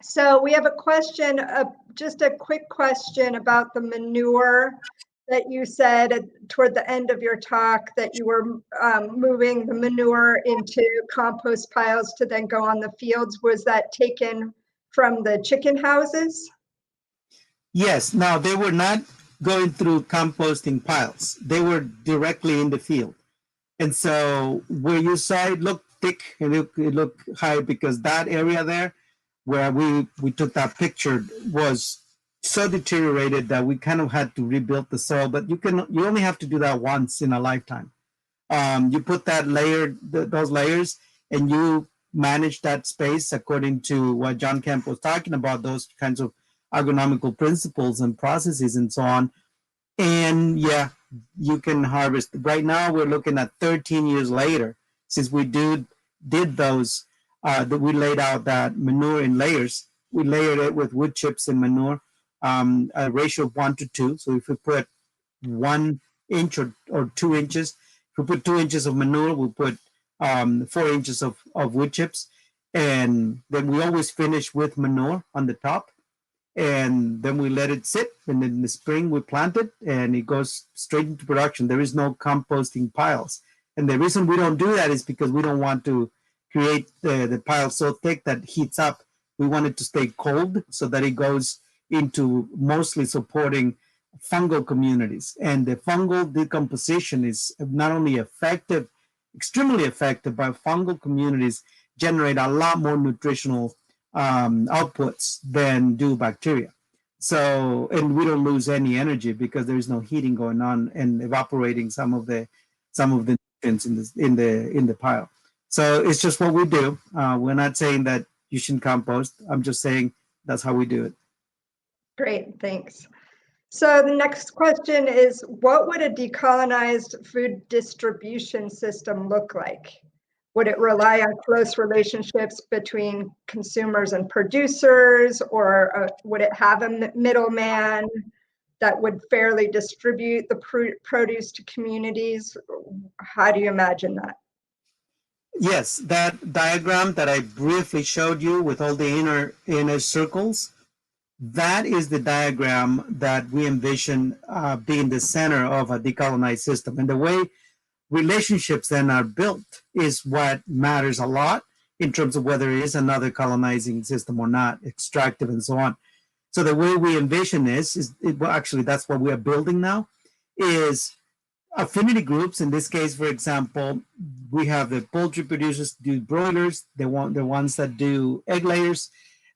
So we have a question, just a quick question about the manure that you said toward the end of your talk, that you were moving the manure into compost piles to then go on the fields. Was that taken from the chicken houses? Yes. Now, they were not going through composting piles. They were directly in the field. And so where you saw it looked thick and it looked high, because that area there where we took that picture was so deteriorated that we kind of had to rebuild the soil. But you only have to do that once in a lifetime. You put that those layers, and you manage that space according to what John Kempf was talking about, those kinds of agronomical principles and processes and so on. And yeah, you can harvest. Right now, we're looking at 13 years later since we did those. That we laid out that manure in layers. We layered it with wood chips and manure, a ratio of 1 to 2. So if we put 1 inch or 2 inches, if we put 2 inches of manure, we'll put 4 inches of wood chips. And then we always finish with manure on the top. And then we let it sit. And in the spring, we plant it, and it goes straight into production. There is no composting piles. And the reason we don't do that is because we don't want to create the pile so thick that heats up. We want it to stay cold so that it goes into mostly supporting fungal communities. And the fungal decomposition is not only effective, extremely effective, but fungal communities generate a lot more nutritional outputs than do bacteria. So, and we don't lose any energy because there is no heating going on and evaporating some of the nutrients in the pile. So it's just what we do. We're not saying that you shouldn't compost. I'm just saying that's how we do it. Great, thanks. So the next question is, what would a decolonized food distribution system look like? Would it rely on close relationships between consumers and producers, or would it have a middleman that would fairly distribute the produce to communities? How do you imagine that? Yes, that diagram that I briefly showed you with all the inner circles, that is the diagram that we envision being the center of a decolonized system. And the way relationships then are built is what matters a lot in terms of whether it is another colonizing system or not, extractive and so on. So the way we envision this is, well, actually, that's what we are building now, is affinity groups. In this case, for example, we have the poultry producers do broilers, the ones that do egg layers.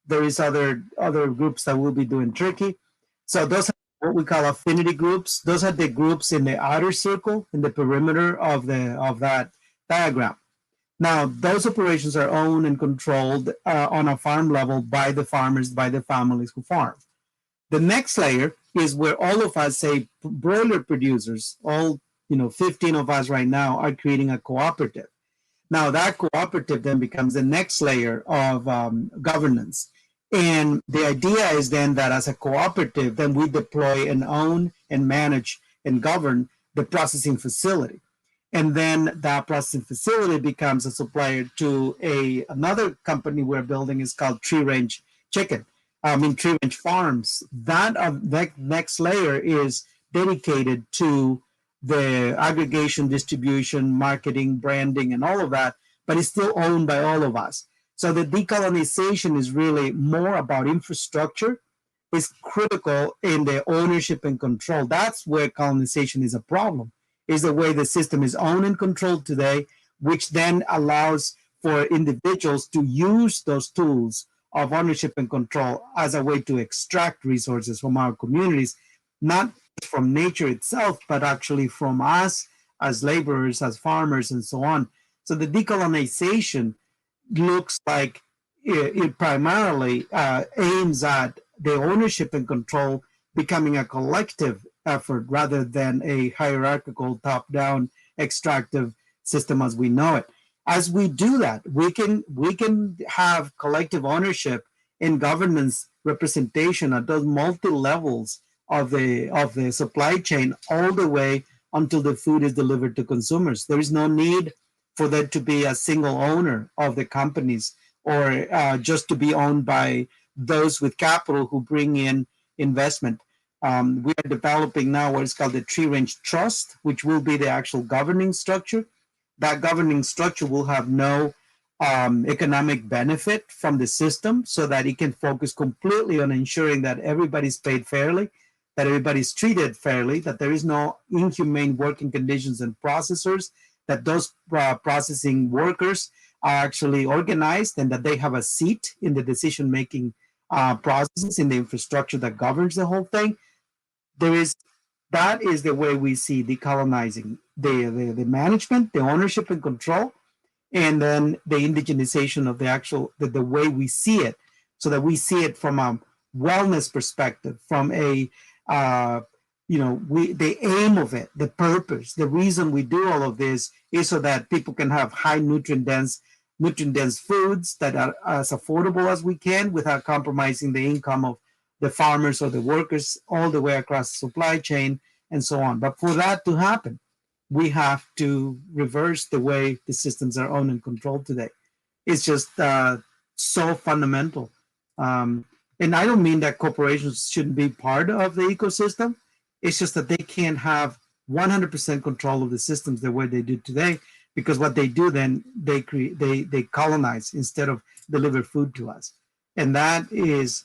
There is other groups that will be doing turkey. So those are what we call affinity groups. Those are the groups in the outer circle, in the perimeter of that diagram. Now, those operations are owned and controlled on a farm level by the farmers, by the families who farm. The next layer is where all of us, say, broiler producers, all 15 of us right now, are creating a cooperative. Now, that cooperative then becomes the next layer of governance. And the idea is then that as a cooperative, then we deploy and own and manage and govern the processing facility. And then that processing facility becomes a supplier to another company we're building is called Tree Range Chicken. Tree Range Farms. That next layer is dedicated to the aggregation, distribution, marketing, branding, and all of that, but it's still owned by all of us. So the decolonization is really more about infrastructure. It's critical in the ownership and control. That's where colonization is a problem, is the way the system is owned and controlled today, which then allows for individuals to use those tools of ownership and control as a way to extract resources from our communities, not from nature itself, but actually from us as laborers, as farmers, and so on. So the decolonization looks like it primarily aims at the ownership and control becoming a collective effort rather than a hierarchical top-down extractive system as we know it. As we do that, we can have collective ownership and governance representation at those multi-levels of the supply chain all the way until the food is delivered to consumers. There is no need for there to be a single owner of the companies or just to be owned by those with capital who bring in investment. We are developing now what is called the Tree Range Trust, which will be the actual governing structure. That governing structure will have no economic benefit from the system so that it can focus completely on ensuring that everybody's paid fairly, that everybody's treated fairly, that there is no inhumane working conditions and processors, that those processing workers are actually organized and that they have a seat in the decision-making processes in the infrastructure that governs the whole thing. That is the way we see decolonizing, the management, the ownership and control, and then the indigenization of the way we see it, so that we see it from a wellness perspective, from the aim of it, the purpose, the reason we do all of this is so that people can have high nutrient dense foods that are as affordable as we can without compromising the income of the farmers or the workers all the way across the supply chain and so on. But for that to happen, we have to reverse the way the systems are owned and controlled today. It's just so fundamental. And I don't mean that corporations shouldn't be part of the ecosystem. It's just that they can't have 100% control of the systems the way they do today, because what they do then, they colonize instead of deliver food to us. And that is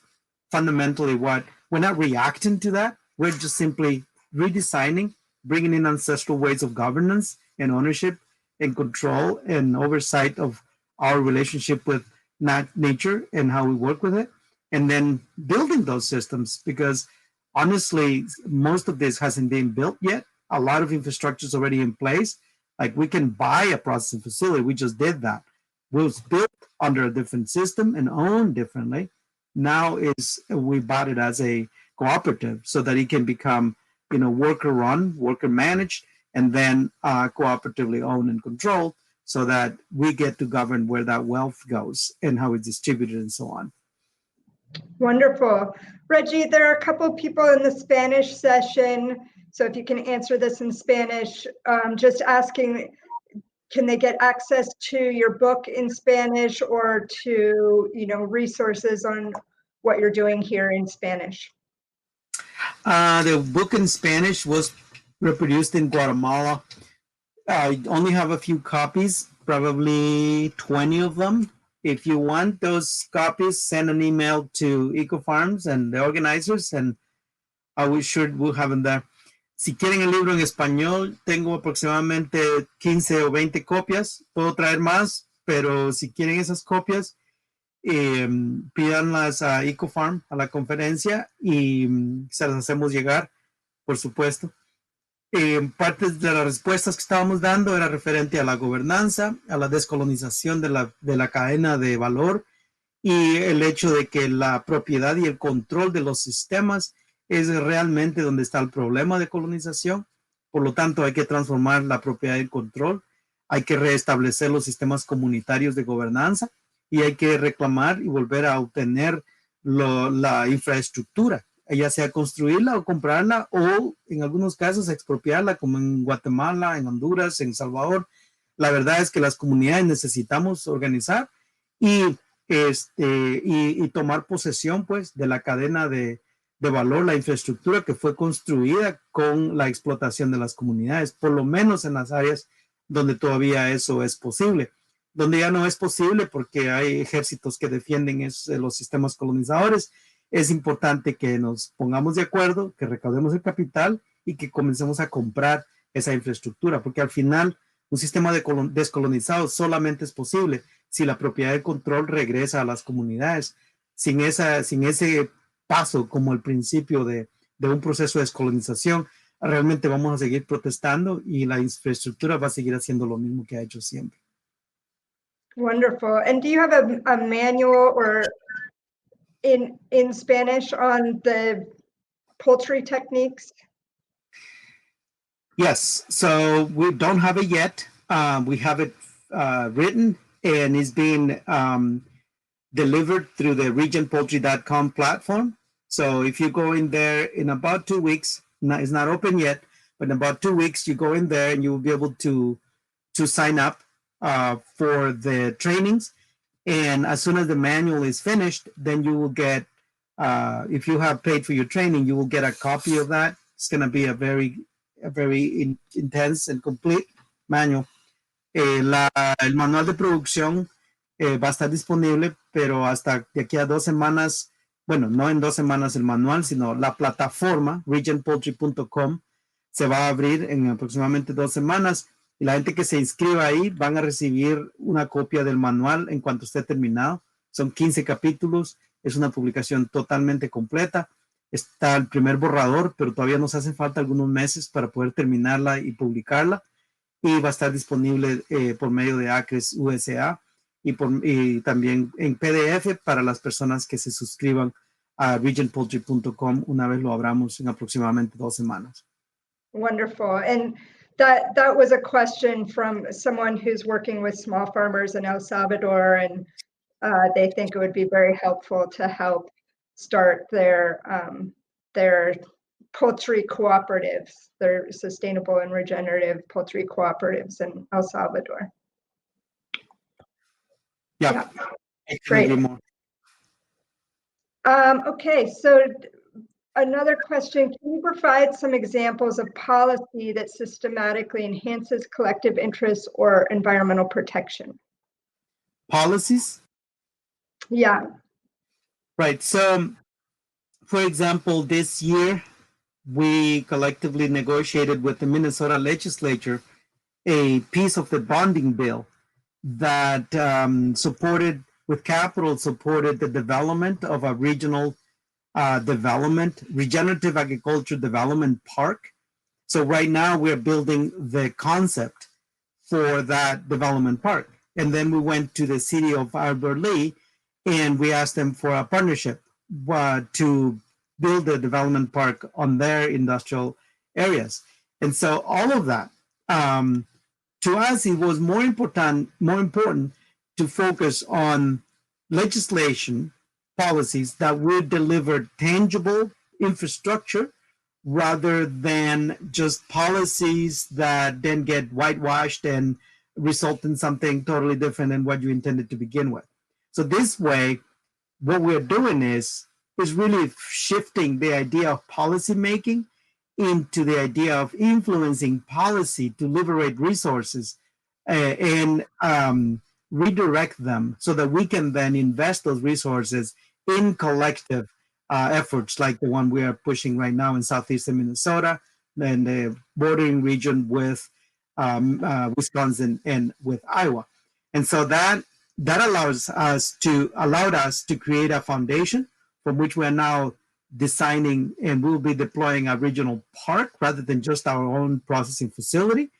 fundamentally what, we're not reacting to that. We're just simply redesigning, bringing in ancestral ways of governance and ownership and control and oversight of our relationship with nature and how we work with it, and then building those systems, because honestly, most of this hasn't been built yet. A lot of infrastructure is already in place. Like, we can buy a processing facility. We just did that. It was built under a different system and owned differently. Now we bought it as a cooperative so that it can become, worker run, worker managed, and then cooperatively owned and controlled, so that we get to govern where that wealth goes and how it's distributed and so on. Wonderful. Reggie, there are a couple of people in the Spanish session. So if you can answer this in Spanish, just asking, can they get access to your book in Spanish or to, resources on what you're doing here in Spanish? The book in Spanish was reproduced in Guatemala. I only have a few copies, probably 20 of them. If you want those copies, send an email to EcoFarms and the organizers, and we'll have them there. Si quieren el libro en español, tengo aproximadamente 15 o 20 copias. Puedo traer más, pero si quieren esas copias, pídanlas a EcoFarm, a la conferencia, y se las hacemos llegar, por supuesto. Parte de las respuestas que estábamos dando era referente a la gobernanza, a la descolonización de la cadena de valor, y el hecho de que la propiedad y el control de los sistemas es realmente donde está el problema de colonización. Por lo tanto, hay que transformar la propiedad y el control, hay que restablecer los sistemas comunitarios de gobernanza, y hay que reclamar y volver a obtener la infraestructura, ya sea construirla o comprarla, o en algunos casos expropiarla, como en Guatemala, en Honduras, en El Salvador. La verdad es que las comunidades necesitamos organizar y tomar posesión, pues, de la cadena de valor, la infraestructura que fue construida con la explotación de las comunidades, por lo menos en las áreas donde todavía eso es posible. Donde ya no es posible porque hay ejércitos que defienden los sistemas colonizadores, es importante que nos pongamos de acuerdo, que recaudemos el capital y que comencemos a comprar esa infraestructura, porque al final un sistema descolonizado solamente es posible si la propiedad de control regresa a las comunidades. Sin ese paso como el principio de un proceso de descolonización, realmente vamos a seguir protestando y la infraestructura va a seguir haciendo lo mismo que ha hecho siempre. Wonderful. And do you have a manual or in Spanish on the poultry techniques? Yes, so we don't have it yet. We have it written, and it's being delivered through the regionpoultry.com platform. So if you go in there in about 2 weeks, it's not open yet, but in about 2 weeks, you go in there and you will be able to sign up for the trainings. And as soon as the manual is finished, then you will get, if you have paid for your training, you will get a copy of that. It's going to be a very intense and complete manual. El manual de producción va a estar disponible, pero hasta de aquí a 2 semanas, bueno, no en 2 semanas el manual, sino la plataforma, regionpoultry.com, se va a abrir en aproximadamente 2 semanas. Y la gente que se inscriba ahí van a recibir una copia del manual en cuanto esté terminado. Son 15 capítulos, es una publicación totalmente completa. Está el primer borrador, pero todavía nos hacen falta algunos meses para poder terminarla y publicarla. Y va a estar disponible por medio de Acres USA y también en PDF para las personas que se suscriban a regionpoultry.com una vez lo abramos en aproximadamente 2 semanas. Wonderful. And that was a question from someone who's working with small farmers in El Salvador, and they think it would be very helpful to help start their poultry cooperatives, their sustainable and regenerative poultry cooperatives in El Salvador. Yeah. Great. Okay, so another question, can you provide some examples of policy that systematically enhances collective interests or environmental protection? Policies? Yeah. Right. So, for example, this year, we collectively negotiated with the Minnesota legislature a piece of the bonding bill that supported, with capital, supported the development of a regional development, regenerative agriculture development park. So right now we're building the concept for that development park. And then we went to the city of Albert Lea and we asked them for a partnership to build a development park on their industrial areas. And so all of that, to us, it was more important to focus on legislation policies that would deliver tangible infrastructure rather than just policies that then get whitewashed and result in something totally different than what you intended to begin with. So this way, what we're doing is really shifting the idea of policy making into the idea of influencing policy to liberate resources and redirect them so that we can then invest those resources in collective efforts like the one we are pushing right now in southeastern Minnesota and the bordering region with Wisconsin and with Iowa. And so that allowed us to create a foundation from which we are now designing and we'll be deploying a regional park rather than just our own processing facility.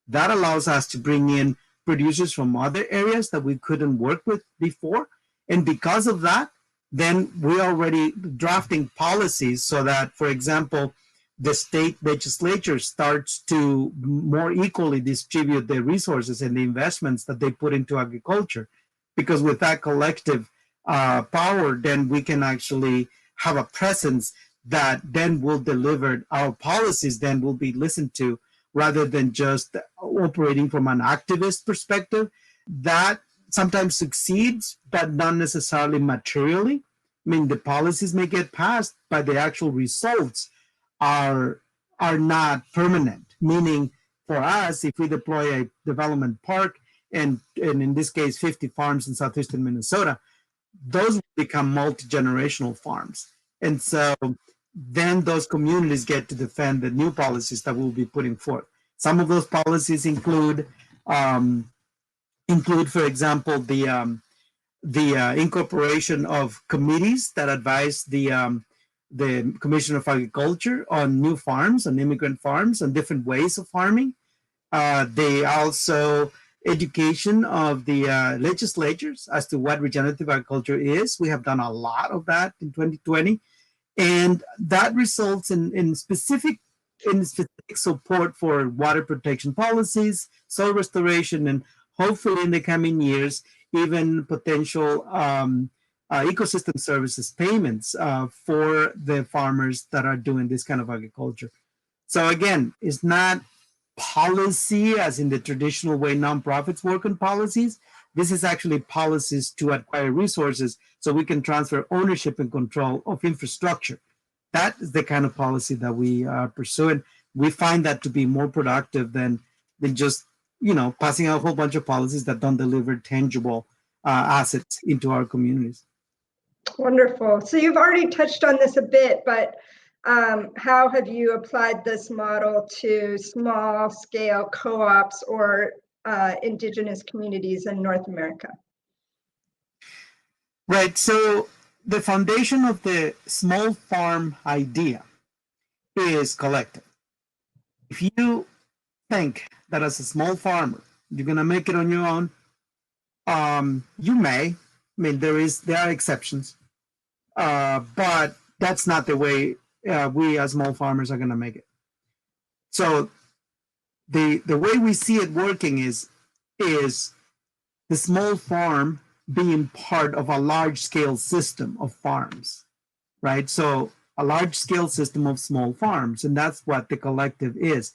That allows us to bring in producers from other areas that we couldn't work with before. And because of that, then we're already drafting policies so that, for example, the state legislature starts to more equally distribute the resources and the investments that they put into agriculture. Because with that collective power, then we can actually have a presence that then will deliver our policies, then will be listened to, rather than just operating from an activist perspective. That sometimes succeeds, but not necessarily materially. I mean, the policies may get passed, but the actual results are not permanent. Meaning, for us, if we deploy a development park, and in this case, 50 farms in southeastern Minnesota, those become multi-generational farms. And so then those communities get to defend the new policies that we'll be putting forth. Some of those policies include, for example, the incorporation of committees that advise the Commission of Agriculture on new farms, on immigrant farms, on different ways of farming. They also education of the legislatures as to what regenerative agriculture is. We have done a lot of that in 2020. And that results in specific support for water protection policies, soil restoration, and hopefully in the coming years, even potential ecosystem services payments for the farmers that are doing this kind of agriculture. So again, it's not policy as in the traditional way nonprofits work on policies. This is actually policies to acquire resources so we can transfer ownership and control of infrastructure. That is the kind of policy that we are pursuing. We find that to be more productive than just, passing out a whole bunch of policies that don't deliver tangible assets into our communities. Wonderful. So you've already touched on this a bit, but how have you applied this model to small scale co-ops or indigenous communities in North America? Right. So the foundation of the small farm idea is collective. If you think that as a small farmer, you're going to make it on your own, you may. I mean, there are exceptions, but that's not the way we as small farmers are going to make it. So the way we see it working is the small farm being part of a large-scale system of farms, right? So a large-scale system of small farms, and that's what the collective is.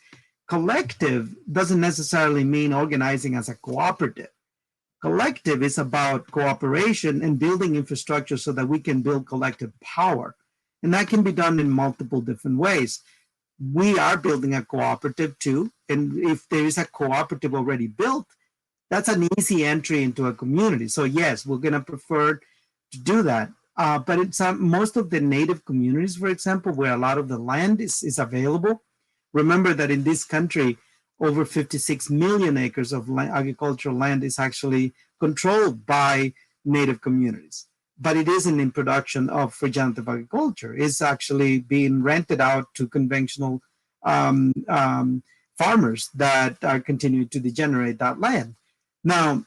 Collective doesn't necessarily mean organizing as a cooperative. Collective is about cooperation and building infrastructure so that we can build collective power. And that can be done in multiple different ways. We are building a cooperative too. And if there is a cooperative already built, that's an easy entry into a community. So yes, we're going to prefer to do that. But in most of the native communities, for example, where a lot of the land is available, remember that in this country, over 56 million acres of agricultural land is actually controlled by native communities. But it isn't in production of regenerative agriculture. It's actually being rented out to conventional farmers that are continuing to degenerate that land. Now,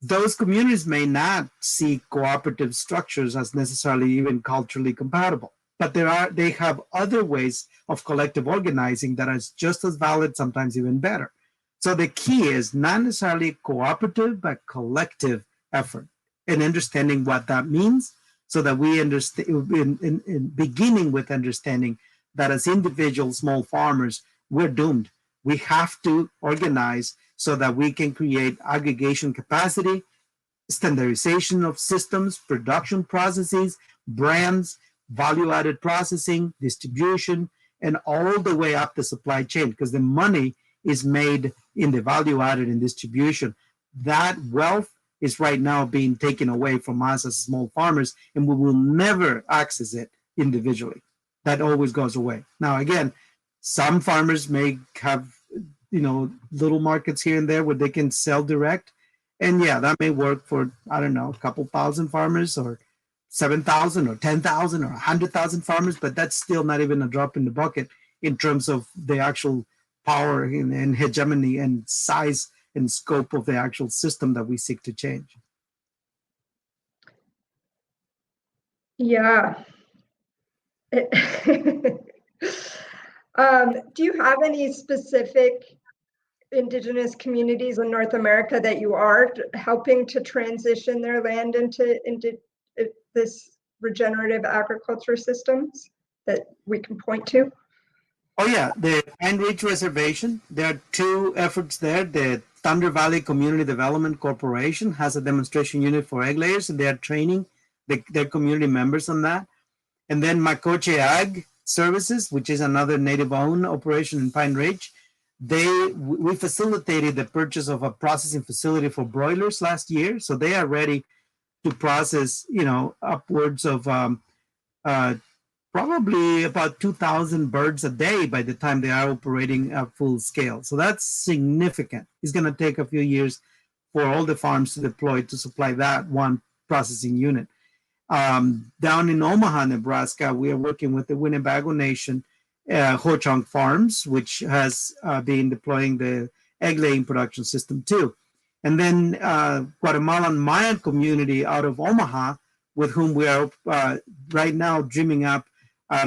those communities may not see cooperative structures as necessarily even culturally compatible, but they have other ways of collective organizing that is just as valid, sometimes even better. So the key is not necessarily cooperative, but collective effort, and understanding what that means, so that we understand, in beginning with understanding that as individual small farmers, we're doomed. We have to organize so that we can create aggregation capacity, standardization of systems, production processes, brands, value-added processing, distribution, and all the way up the supply chain, because the money is made in the value-added and distribution. That wealth is right now being taken away from us as small farmers, and we will never access it individually. That always goes away. Now, again, some farmers may have, little markets here and there where they can sell direct. And yeah, that may work for, I don't know, a couple thousand farmers, or 7,000 or 10,000 or 100,000 farmers, but that's still not even a drop in the bucket in terms of the actual power and hegemony and size and scope of the actual system that we seek to change. Yeah. Do you have any specific indigenous communities in North America that you are helping to transition their land into this regenerative agriculture systems that we can point to? Oh yeah, the Pine Ridge Reservation, there are two efforts there. The Thunder Valley Community Development Corporation has a demonstration unit for egg layers, and they are training their community members on that. And then Makoche Ag Services, which is another native-owned operation in Pine Ridge, we facilitated the purchase of a processing facility for broilers last year, so they are ready to process, upwards of probably about 2,000 birds a day by the time they are operating at full scale. So that's significant. It's going to take a few years for all the farms to deploy to supply that one processing unit. Down in Omaha, Nebraska, we are working with the Winnebago Nation Ho-Chunk Farms, which has been deploying the egg laying production system too. And then Guatemalan Mayan community out of Omaha, with whom we are right now dreaming up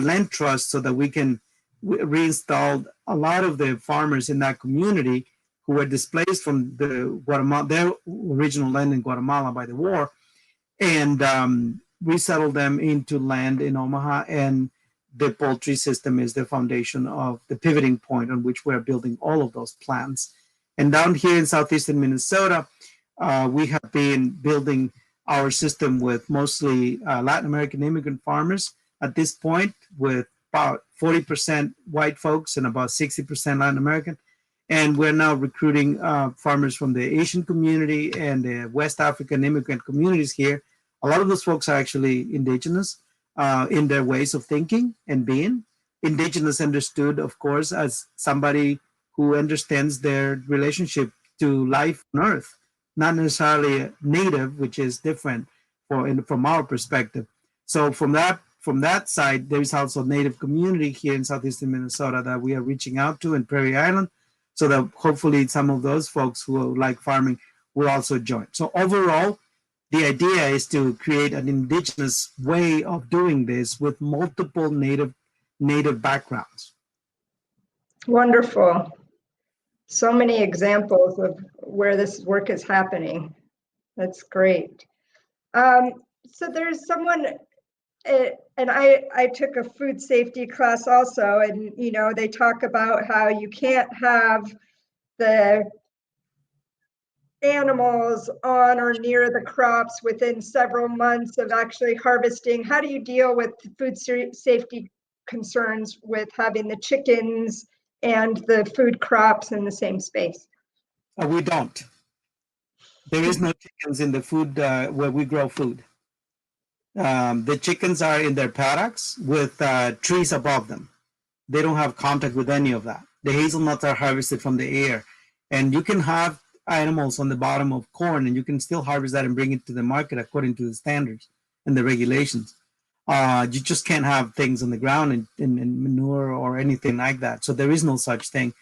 land trust so that we can reinstall a lot of the farmers in that community who were displaced from their original land in Guatemala by the war, and resettle them into land in Omaha. And the poultry system is the foundation of the pivoting point on which we're building all of those plants. And down here in southeastern Minnesota, we have been building our system with mostly Latin American immigrant farmers at this point, with about 40% white folks and about 60% Latin American. And we're now recruiting farmers from the Asian community and the West African immigrant communities here. A lot of those folks are actually indigenous in their ways of thinking and being. Indigenous understood, of course, as somebody who understands their relationship to life on Earth, not necessarily native, which is different from our perspective. So from that side, there is also a native community here in southeastern Minnesota that we are reaching out to in Prairie Island, so that hopefully some of those folks who like farming will also join. So overall, the idea is to create an indigenous way of doing this with multiple native backgrounds. Wonderful. So many examples of where this work is happening. That's great. So there's someone, and I took a food safety class also, and they talk about how you can't have the animals on or near the crops within several months of actually harvesting. How do you deal with food safety concerns with having the chickens and the food crops in the same space? We don't. There is no chickens in the food where we grow food. The chickens are in their paddocks with trees above them. They don't have contact with any of that. The hazelnuts are harvested from the air. And you can have animals on the bottom of corn, and you can still harvest that and bring it to the market according to the standards and the regulations. You just can't have things on the ground in manure or anything like that. So there is no such thing.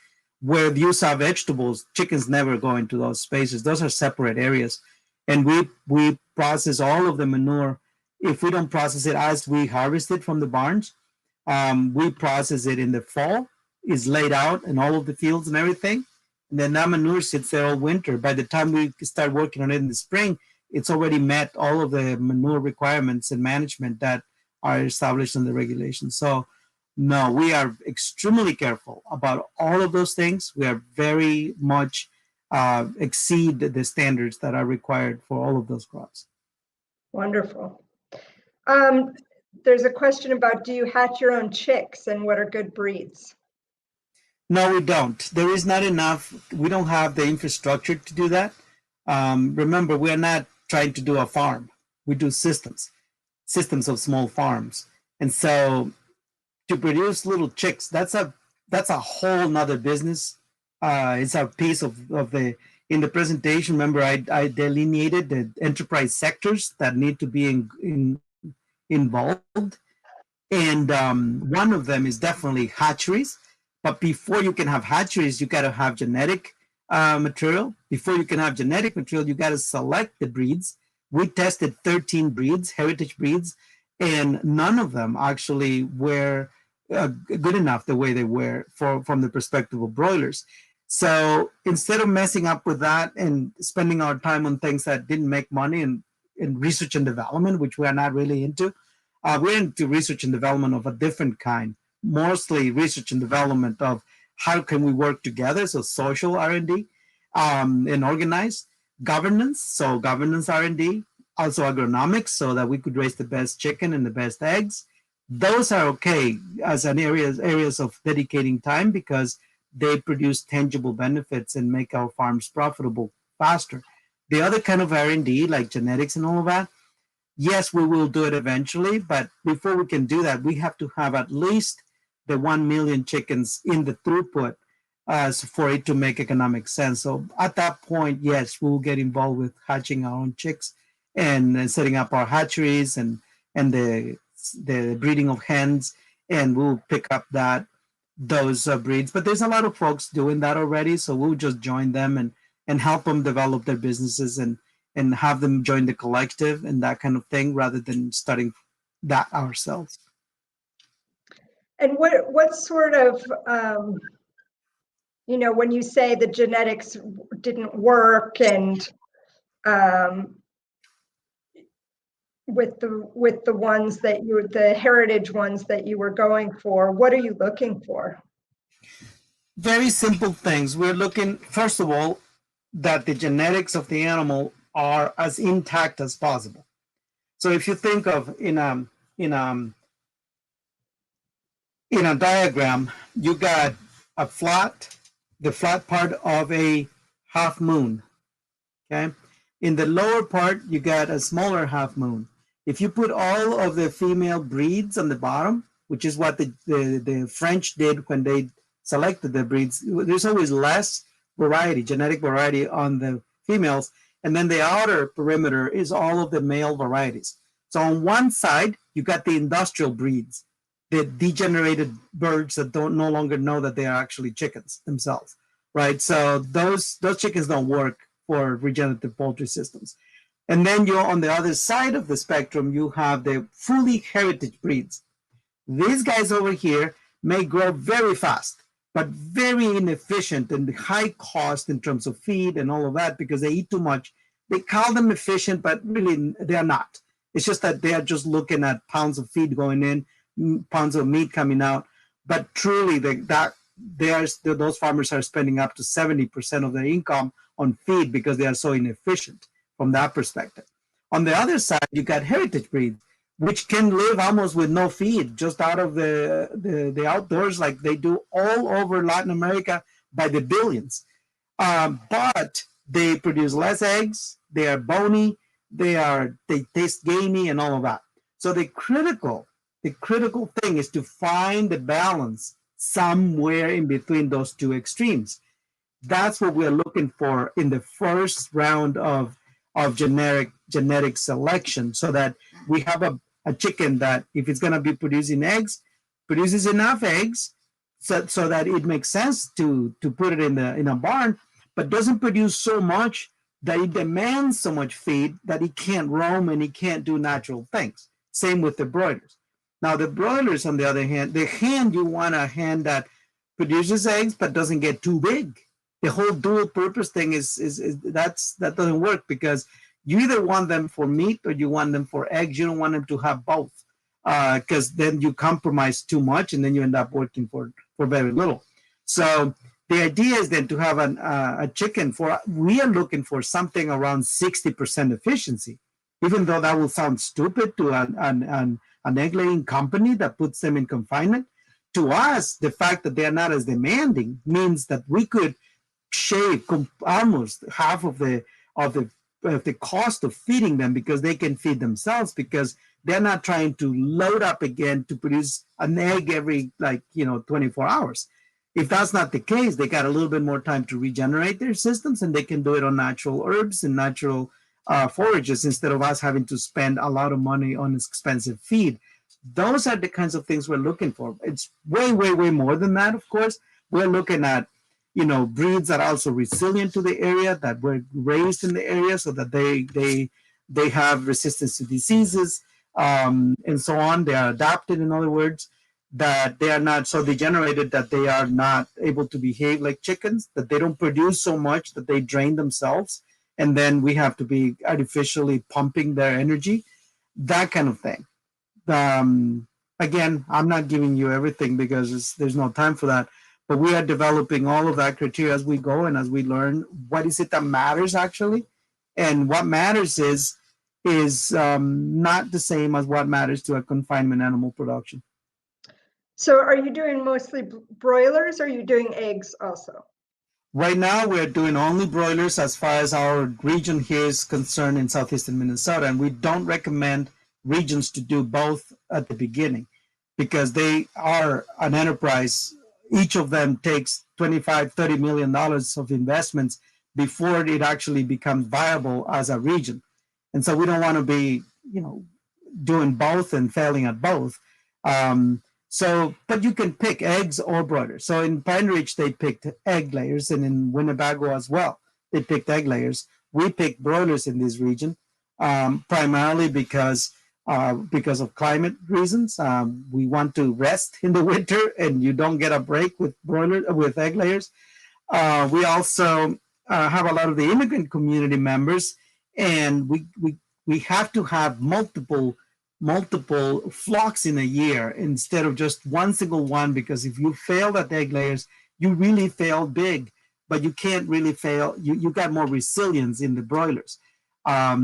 Where you saw vegetables, chickens never go into those spaces. Those are separate areas. And we process all of the manure. If we don't process it as we harvest it from the barns, we process it in the fall. It's laid out in all of the fields and everything. And then that manure sits there all winter. By the time we start working on it in the spring, it's already met all of the manure requirements and management that are established in the regulations. So no, we are extremely careful about all of those things. We are very much exceed the standards that are required for all of those crops. Wonderful. There's a question about, do you hatch your own chicks and what are good breeds? No, we don't. There is not enough. We don't have the infrastructure to do that. Remember, we are not trying to do a farm. We do systems of small farms. And so to produce little chicks, that's a whole nother business. It's a piece of the, in the presentation, remember I delineated the enterprise sectors that need to be involved. And one of them is definitely hatcheries. But before you can have hatcheries, you got to have genetic material. Before you can have genetic material, you got to select the breeds. We tested 13 breeds, heritage breeds, and none of them actually were good enough the way they were from the perspective of broilers. So instead of messing up with that and spending our time on things that didn't make money and research and development, which we are not really into, we're into research and development of a different kind. Mostly research and development of how can we work together, so social R&D and organized governance, so governance R&D, also agronomics, so that we could raise the best chicken and the best eggs. Those are okay as an areas of dedicating time because they produce tangible benefits and make our farms profitable faster. The other kind of R&D, like genetics and all of that, yes, we will do it eventually, but before we can do that, we have to have at least the 1 million chickens in the throughput for it to make economic sense. So at that point, yes, we will get involved with hatching our own chicks and setting up our hatcheries and the breeding of hens, and we'll pick up those breeds. But there's a lot of folks doing that already, so we'll just join them and help them develop their businesses and have them join the collective and that kind of thing, rather than studying that ourselves. And what sort of, when you say the genetics didn't work and with the ones that the heritage ones that you were going for, what are you looking for? Very simple things. We're looking, first of all, that the genetics of the animal are as intact as possible. So if you think of in a diagram, you got the flat part of a half moon, okay? In the lower part, you got a smaller half moon. If you put all of the female breeds on the bottom, which is what the French did when they selected the breeds, there's always less variety, genetic variety on the females, and then the outer perimeter is all of the male varieties. So on one side, you got the industrial breeds, the degenerated birds that no longer know that they are actually chickens themselves, right? So those chickens don't work for regenerative poultry systems. And then you're on the other side of the spectrum, you have the fully heritage breeds. These guys over here may grow very fast, but very inefficient and high cost in terms of feed and all of that because they eat too much. They call them efficient, but really they are not. It's just that they are just looking at pounds of feed going in, pounds of meat coming out. But truly, those farmers are spending up to 70% of their income on feed because they are so inefficient from that perspective. On the other side, you got heritage breeds, which can live almost with no feed, just out of the outdoors, like they do all over Latin America by the billions. But they produce less eggs, they are bony, they taste gamey and all of that. So the critical thing is to find the balance somewhere in between those two extremes. That's what we're looking for in the first round of genetic selection, so that we have a chicken that, if it's going to be producing eggs, produces enough eggs so that it makes sense to put it in a barn, but doesn't produce so much that it demands so much feed that it can't roam and it can't do natural things. Same with the broilers. Now the broilers, on the other hand, you want a hen that produces eggs but doesn't get too big. The whole dual purpose thing that doesn't work, because you either want them for meat or you want them for eggs. You don't want them to have both, because then you compromise too much and then you end up working for very little. So the idea is then to have a chicken we are looking for something around 60% efficiency, even though that will sound stupid to an egg laying company that puts them in confinement. To us, the fact that they are not as demanding means that we could shave almost half of the cost of feeding them, because they can feed themselves, because they're not trying to load up again to produce an egg every 24 hours. If that's not the case, they got a little bit more time to regenerate their systems, and they can do it on natural herbs and natural forages, instead of us having to spend a lot of money on expensive feed. Those are the kinds of things we're looking for. It's way, way, way more than that, of course. We're looking at breeds that are also resilient to the area, that were raised in the area, so that they have resistance to diseases, and so on. They are adapted, in other words, that they are not so degenerated that they are not able to behave like chickens, that they don't produce so much that they drain themselves, and then we have to be artificially pumping their energy, that kind of thing. Again, I'm not giving you everything because there's no time for that, but we are developing all of that criteria as we go, and as we learn what is it that matters actually. And what matters is not the same as what matters to a confinement animal production. So are you doing mostly broilers, or are you doing eggs also? Right now, we're doing only broilers as far as our region here is concerned in southeastern Minnesota, and we don't recommend regions to do both at the beginning, because they are an enterprise. Each of them takes $25–30 million of investments before it actually becomes viable as a region. And so we don't want to be, doing both and failing at both. But you can pick eggs or broilers. So in Pine Ridge, they picked egg layers, and in Winnebago as well, they picked egg layers. We picked broilers in this region, primarily because of climate reasons. We want to rest in the winter, and you don't get a break with egg layers. We also have a lot of the immigrant community members, and we have to have multiple flocks in a year instead of just one single one, because if you failed at egg layers, you really failed big, but you can't really fail. You got more resilience in the broilers,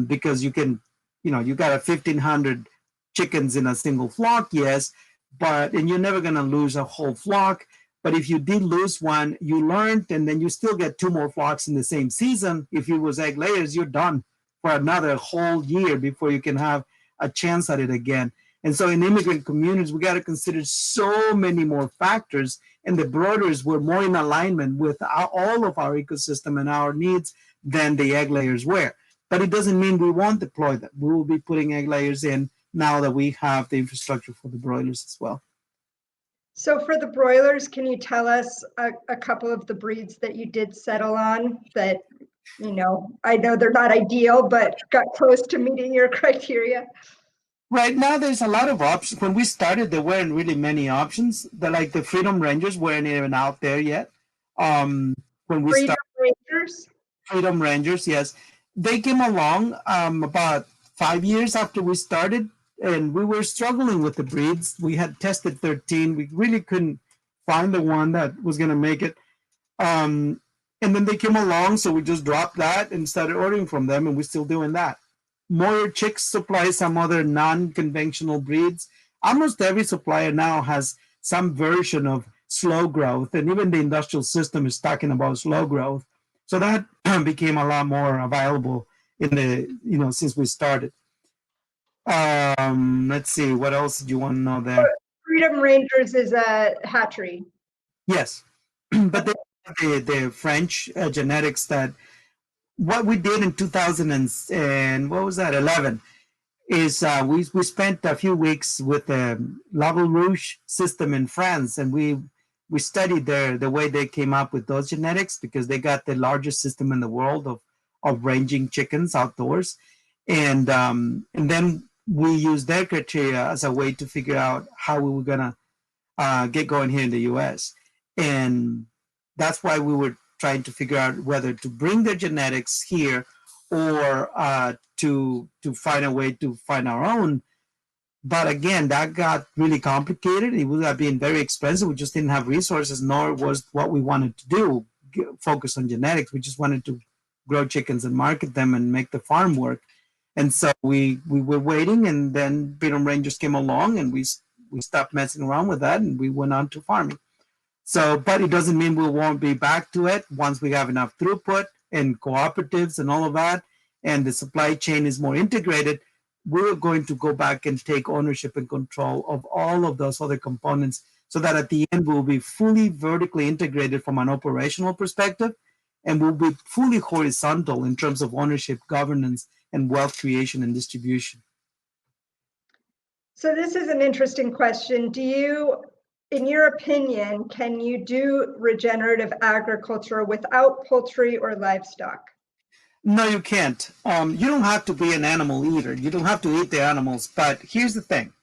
because you can, you got 1,500 chickens in a single flock, yes, and you're never going to lose a whole flock. But if you did lose one, you learned, and then you still get 2 more flocks in the same season. If it was egg layers, you're done for another whole year before you can have a chance at it again. And so in immigrant communities, we got to consider so many more factors, and the broilers were more in alignment with all of our ecosystem and our needs than the egg layers were. But it doesn't mean we won't deploy them. We will be putting egg layers in now that we have the infrastructure for the broilers as well. So for the broilers, can you tell us a couple of the breeds that you did settle on that, I know they're not ideal, but got close to meeting your criteria? Right now, there's a lot of options. When we started, there weren't really many options. The Freedom Rangers weren't even out there yet. When we Freedom Rangers? Freedom Rangers, yes. They came along about 5 years after we started, and we were struggling with the breeds. We had tested 13. We really couldn't find the one that was going to make it. And then they came along, so we just dropped that and started ordering from them, and we're still doing that. Moyer Chicks supplies some other non-conventional breeds. Almost every supplier now has some version of slow growth, and even the industrial system is talking about slow growth. So that became a lot more available in the, since we started. Let's see, what else do you want to know there? Freedom Rangers is a hatchery. Yes, but the French genetics that what we did in 2000 and what was that 11 is we spent a few weeks with the Label Rouge system in France, and we studied the way they came up with those genetics, because they got the largest system in the world of ranging chickens outdoors, and then we used their criteria as a way to figure out how we were gonna get going here in the U.S. And that's why we were trying to figure out whether to bring their genetics here or to find a way to find our own. But again, that got really complicated. It would have been very expensive. We just didn't have resources, nor was what we wanted to do, focus on genetics. We just wanted to grow chickens and market them and make the farm work. And so we were waiting, and then Freedom Rangers came along, and we stopped messing around with that, and we went on to farming. So, but it doesn't mean we won't be back to it once we have enough throughput and cooperatives and all of that, and the supply chain is more integrated. We're going to go back and take ownership and control of all of those other components, so that at the end we'll be fully vertically integrated from an operational perspective, and we'll be fully horizontal in terms of ownership, governance, and wealth creation and distribution. So this is an interesting question. Do you, in your opinion, can you do regenerative agriculture without poultry or livestock? No, you can't. You don't have to be an animal eater. You don't have to eat the animals. But here's the thing.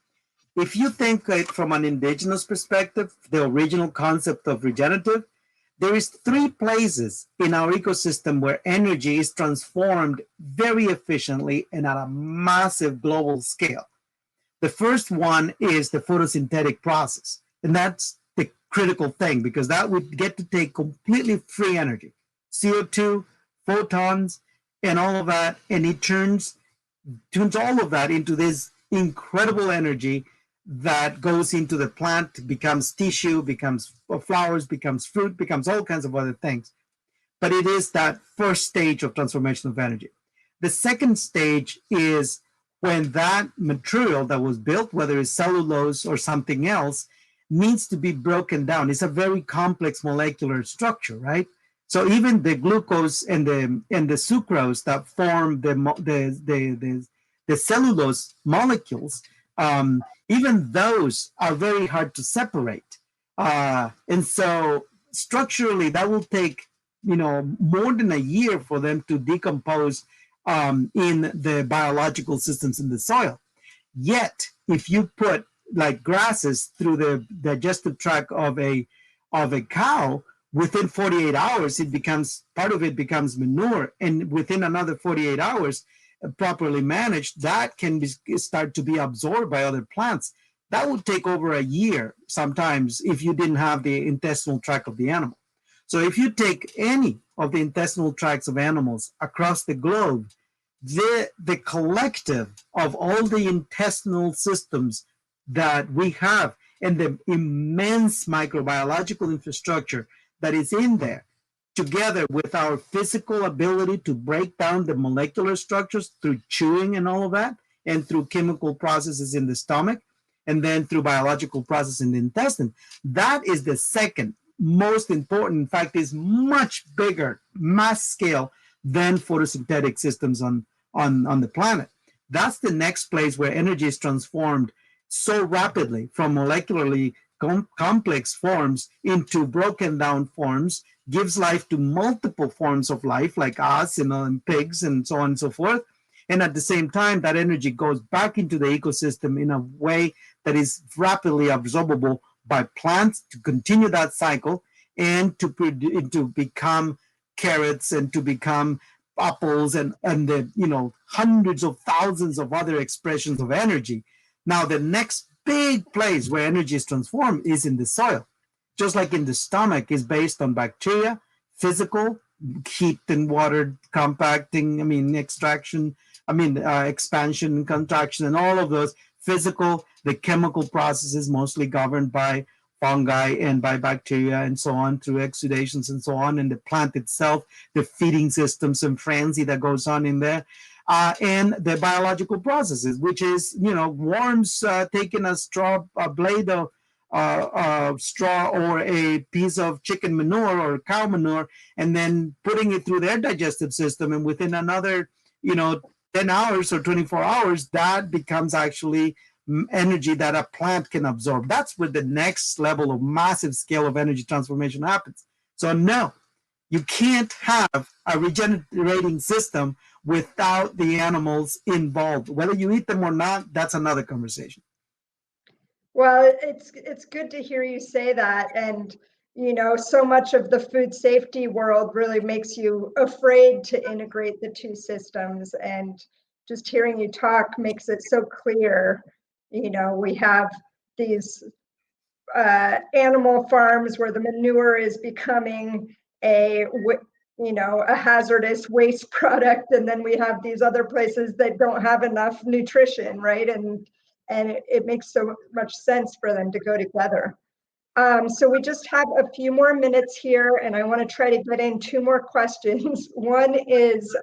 If you think from an indigenous perspective, the original concept of regenerative, there is 3 places in our ecosystem where energy is transformed very efficiently and at a massive global scale. The first one is the photosynthetic process. And that's the critical thing, because that would get to take completely free energy, CO2, photons, and all of that. And it turns all of that into this incredible energy that goes into the plant, becomes tissue, becomes flowers, becomes fruit, becomes all kinds of other things. But it is that first stage of transformation of energy. The second stage is when that material that was built, whether it's cellulose or something else, needs to be broken down. It's a very complex molecular structure, right? So even the glucose and the sucrose that form the cellulose molecules, even those are very hard to separate. And so structurally, that will take, more than a year for them to decompose in the biological systems in the soil. Yet, if you put like grasses through the digestive tract of a cow, within 48 hours, part of it becomes manure, and within another 48 hours, properly managed, that can start to be absorbed by other plants. That would take over a year sometimes if you didn't have the intestinal tract of the animal. So if you take any of the intestinal tracts of animals across the globe, the collective of all the intestinal systems that we have and the immense microbiological infrastructure that is in there, together with our physical ability to break down the molecular structures through chewing and all of that, and through chemical processes in the stomach, and then through biological processes in the intestine, that is the second most important. In fact, is much bigger mass scale than photosynthetic systems on the planet. That's the next place where energy is transformed so rapidly from molecularly complex forms into broken down forms, gives life to multiple forms of life like us and pigs and so on and so forth. And at the same time, that energy goes back into the ecosystem in a way that is rapidly absorbable by plants to continue that cycle and to become carrots and to become apples and the hundreds of thousands of other expressions of energy. Now, the next big place where energy is transformed is in the soil. Just like in the stomach is based on bacteria, physical, heat and water compacting, expansion and contraction, and all of those physical, the chemical processes mostly governed by fungi and by bacteria and so on through exudations and so on, and the plant itself, the feeding systems and frenzy that goes on in there. and the biological processes, which is, worms taking a blade of straw or a piece of chicken manure or cow manure, and then putting it through their digestive system, and within another 10 hours or 24 hours, that becomes actually energy that a plant can absorb. That's where the next level of massive scale of energy transformation happens. So no, you can't have a regenerating system without the animals involved. Whether you eat them or not, that's another conversation. Well, it's good to hear you say that. And, so much of the food safety world really makes you afraid to integrate the two systems. And just hearing you talk makes it so clear. We have these animal farms where the manure is becoming a hazardous waste product, and then we have these other places that don't have enough nutrition, right? And it makes so much sense for them to go together. So we just have a few more minutes here, and I want to try to get in two more questions. One is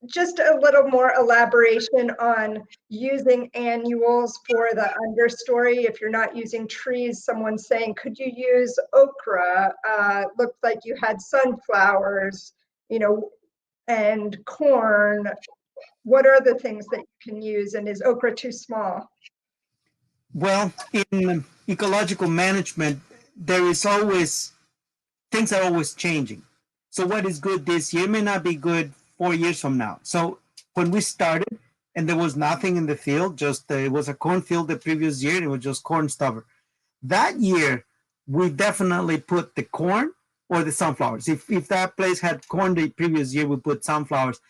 just a little more elaboration on using annuals for the understory. If you're not using trees, someone's saying, could you use okra? Looked like you had sunflowers, and corn. What are the things that you can use, and is okra too small? Well, in ecological management, things are always changing. So what is good this year may not be good 4 years from now. So when we started and there was nothing in the field, just it was a cornfield the previous year, and it was just corn stubble. That year, we definitely put the corn or the sunflowers. If that place had corn the previous year, we put sunflowers.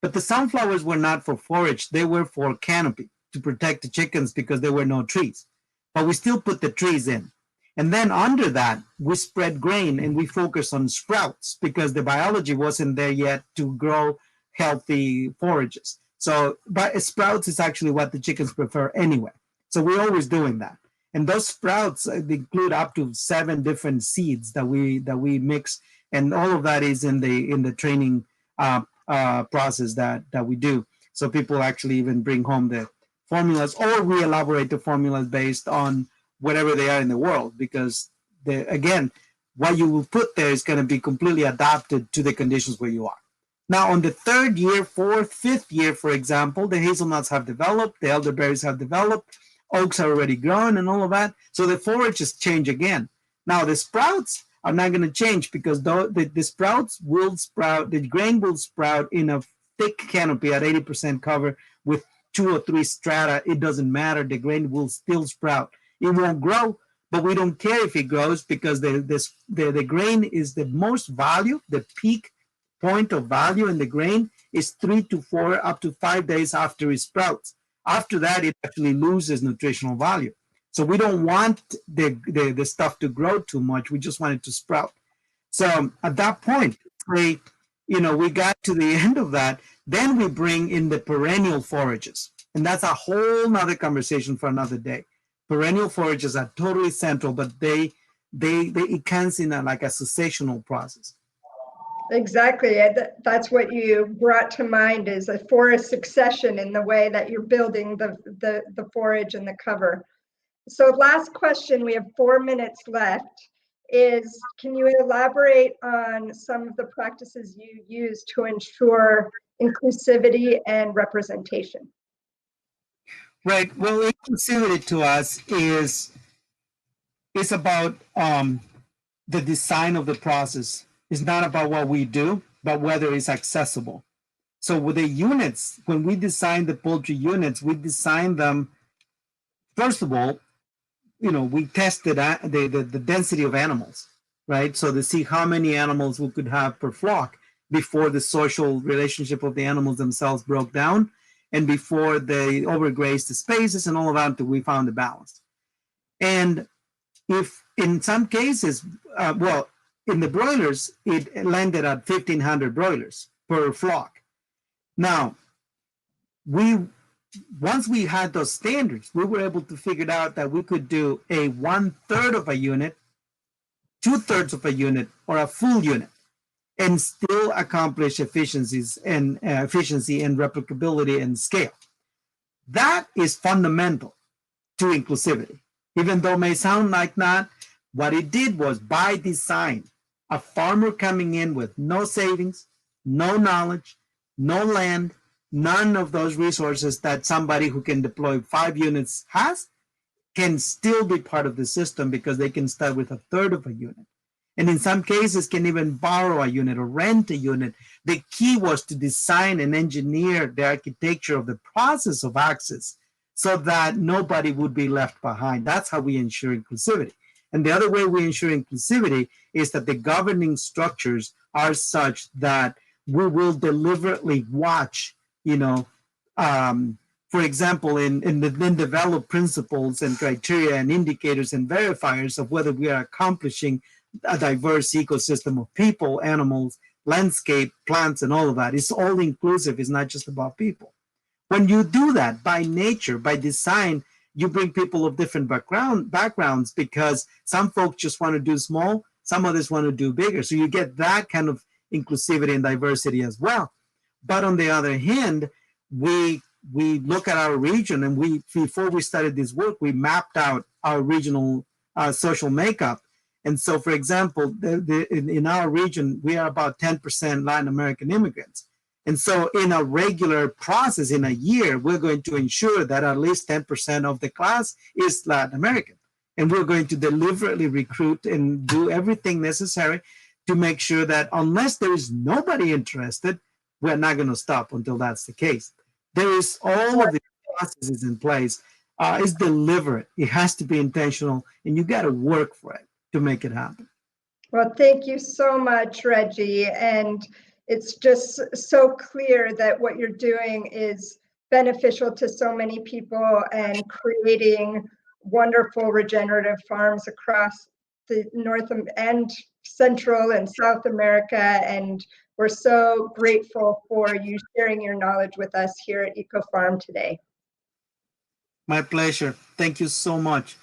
But the sunflowers were not for forage. They were for canopy to protect the chickens because there were no trees. But we still put the trees in. And then under that, we spread grain and we focus on sprouts because the biology wasn't there yet to grow healthy forages. So, but sprouts is actually what the chickens prefer anyway. So we're always doing that. And those sprouts include up to 7 different seeds that we mix, and all of that is in the training process that we do. So people actually even bring home the formulas, or we elaborate the formulas based on whatever they are in the world, because again, what you will put there is going to be completely adapted to the conditions where you are. Now, on the 3rd year, 4th, 5th year, for example, the hazelnuts have developed, the elderberries have developed, oaks are already grown, and all of that. So the forages change again. Now, the sprouts are not going to change because the sprouts will sprout, the grain will sprout in a thick canopy at 80% cover with 2 or 3 strata. It doesn't matter. The grain will still sprout. It won't grow, but we don't care if it grows because the grain is the most value. The peak point of value in the grain is 3 to 4 up to 5 days after it sprouts. After that, it actually loses nutritional value. So we don't want the stuff to grow too much. We just want it to sprout. So at that point, we got to the end of that. Then we bring in the perennial forages. And that's a whole nother conversation for another day. Perennial forages are totally central, but it comes in like a successional process. Exactly. That's what you brought to mind, is a forest succession in the way that you're building the forage and the cover. So last question, we have 4 minutes left, is can you elaborate on some of the practices you use to ensure inclusivity and representation? Right. Well, inclusivity to us is about the design of the process. It's not about what we do, but whether it's accessible. So with the units, when we design the poultry units, we design them, first of all, we tested the density of animals, right? So to see how many animals we could have per flock before the social relationship of the animals themselves broke down and before they overgrazed the spaces and all of that, we found a balance. And if in some cases, in the broilers, it landed at 1,500 broilers per flock. Now, once we had those standards, we were able to figure out that we could do a 1/3 of a unit, 2/3 of a unit, or a full unit. and still accomplish efficiencies and efficiency and replicability and scale. That is fundamental to inclusivity. Even though it may sound like not, what it did was, by design, a farmer coming in with no savings, no knowledge, no land, none of those resources that somebody who can deploy 5 units has, can still be part of the system because they can start with a third of a unit. And in some cases can even borrow a unit or rent a unit. The key was to design and engineer the architecture of the process of access so that nobody would be left behind. That's how we ensure inclusivity. And the other way we ensure inclusivity is that the governing structures are such that we will deliberately watch, for example, then develop principles and criteria and indicators and verifiers of whether we are accomplishing a diverse ecosystem of people, animals, landscape, plants, and all of that. It's all inclusive. It's not just about people. When you do that by nature, by design, you bring people of different backgrounds because some folks just want to do small, some others want to do bigger. So you get that kind of inclusivity and diversity as well. But on the other hand, we look at our region, and before we started this work, we mapped out our regional social makeup. And so, for example, in our region, we are about 10% Latin American immigrants. And so in a regular process in a year, we're going to ensure that at least 10% of the class is Latin American. And we're going to deliberately recruit and do everything necessary to make sure that unless there is nobody interested, we're not going to stop until that's the case. There is all of the processes in place. It's deliberate. It has to be intentional, and you got to work for it to make it happen. Well, thank you so much, Reggie. And it's just so clear that what you're doing is beneficial to so many people and creating wonderful regenerative farms across the North and Central and South America. And we're so grateful for you sharing your knowledge with us here at EcoFarm today. My pleasure. Thank you so much.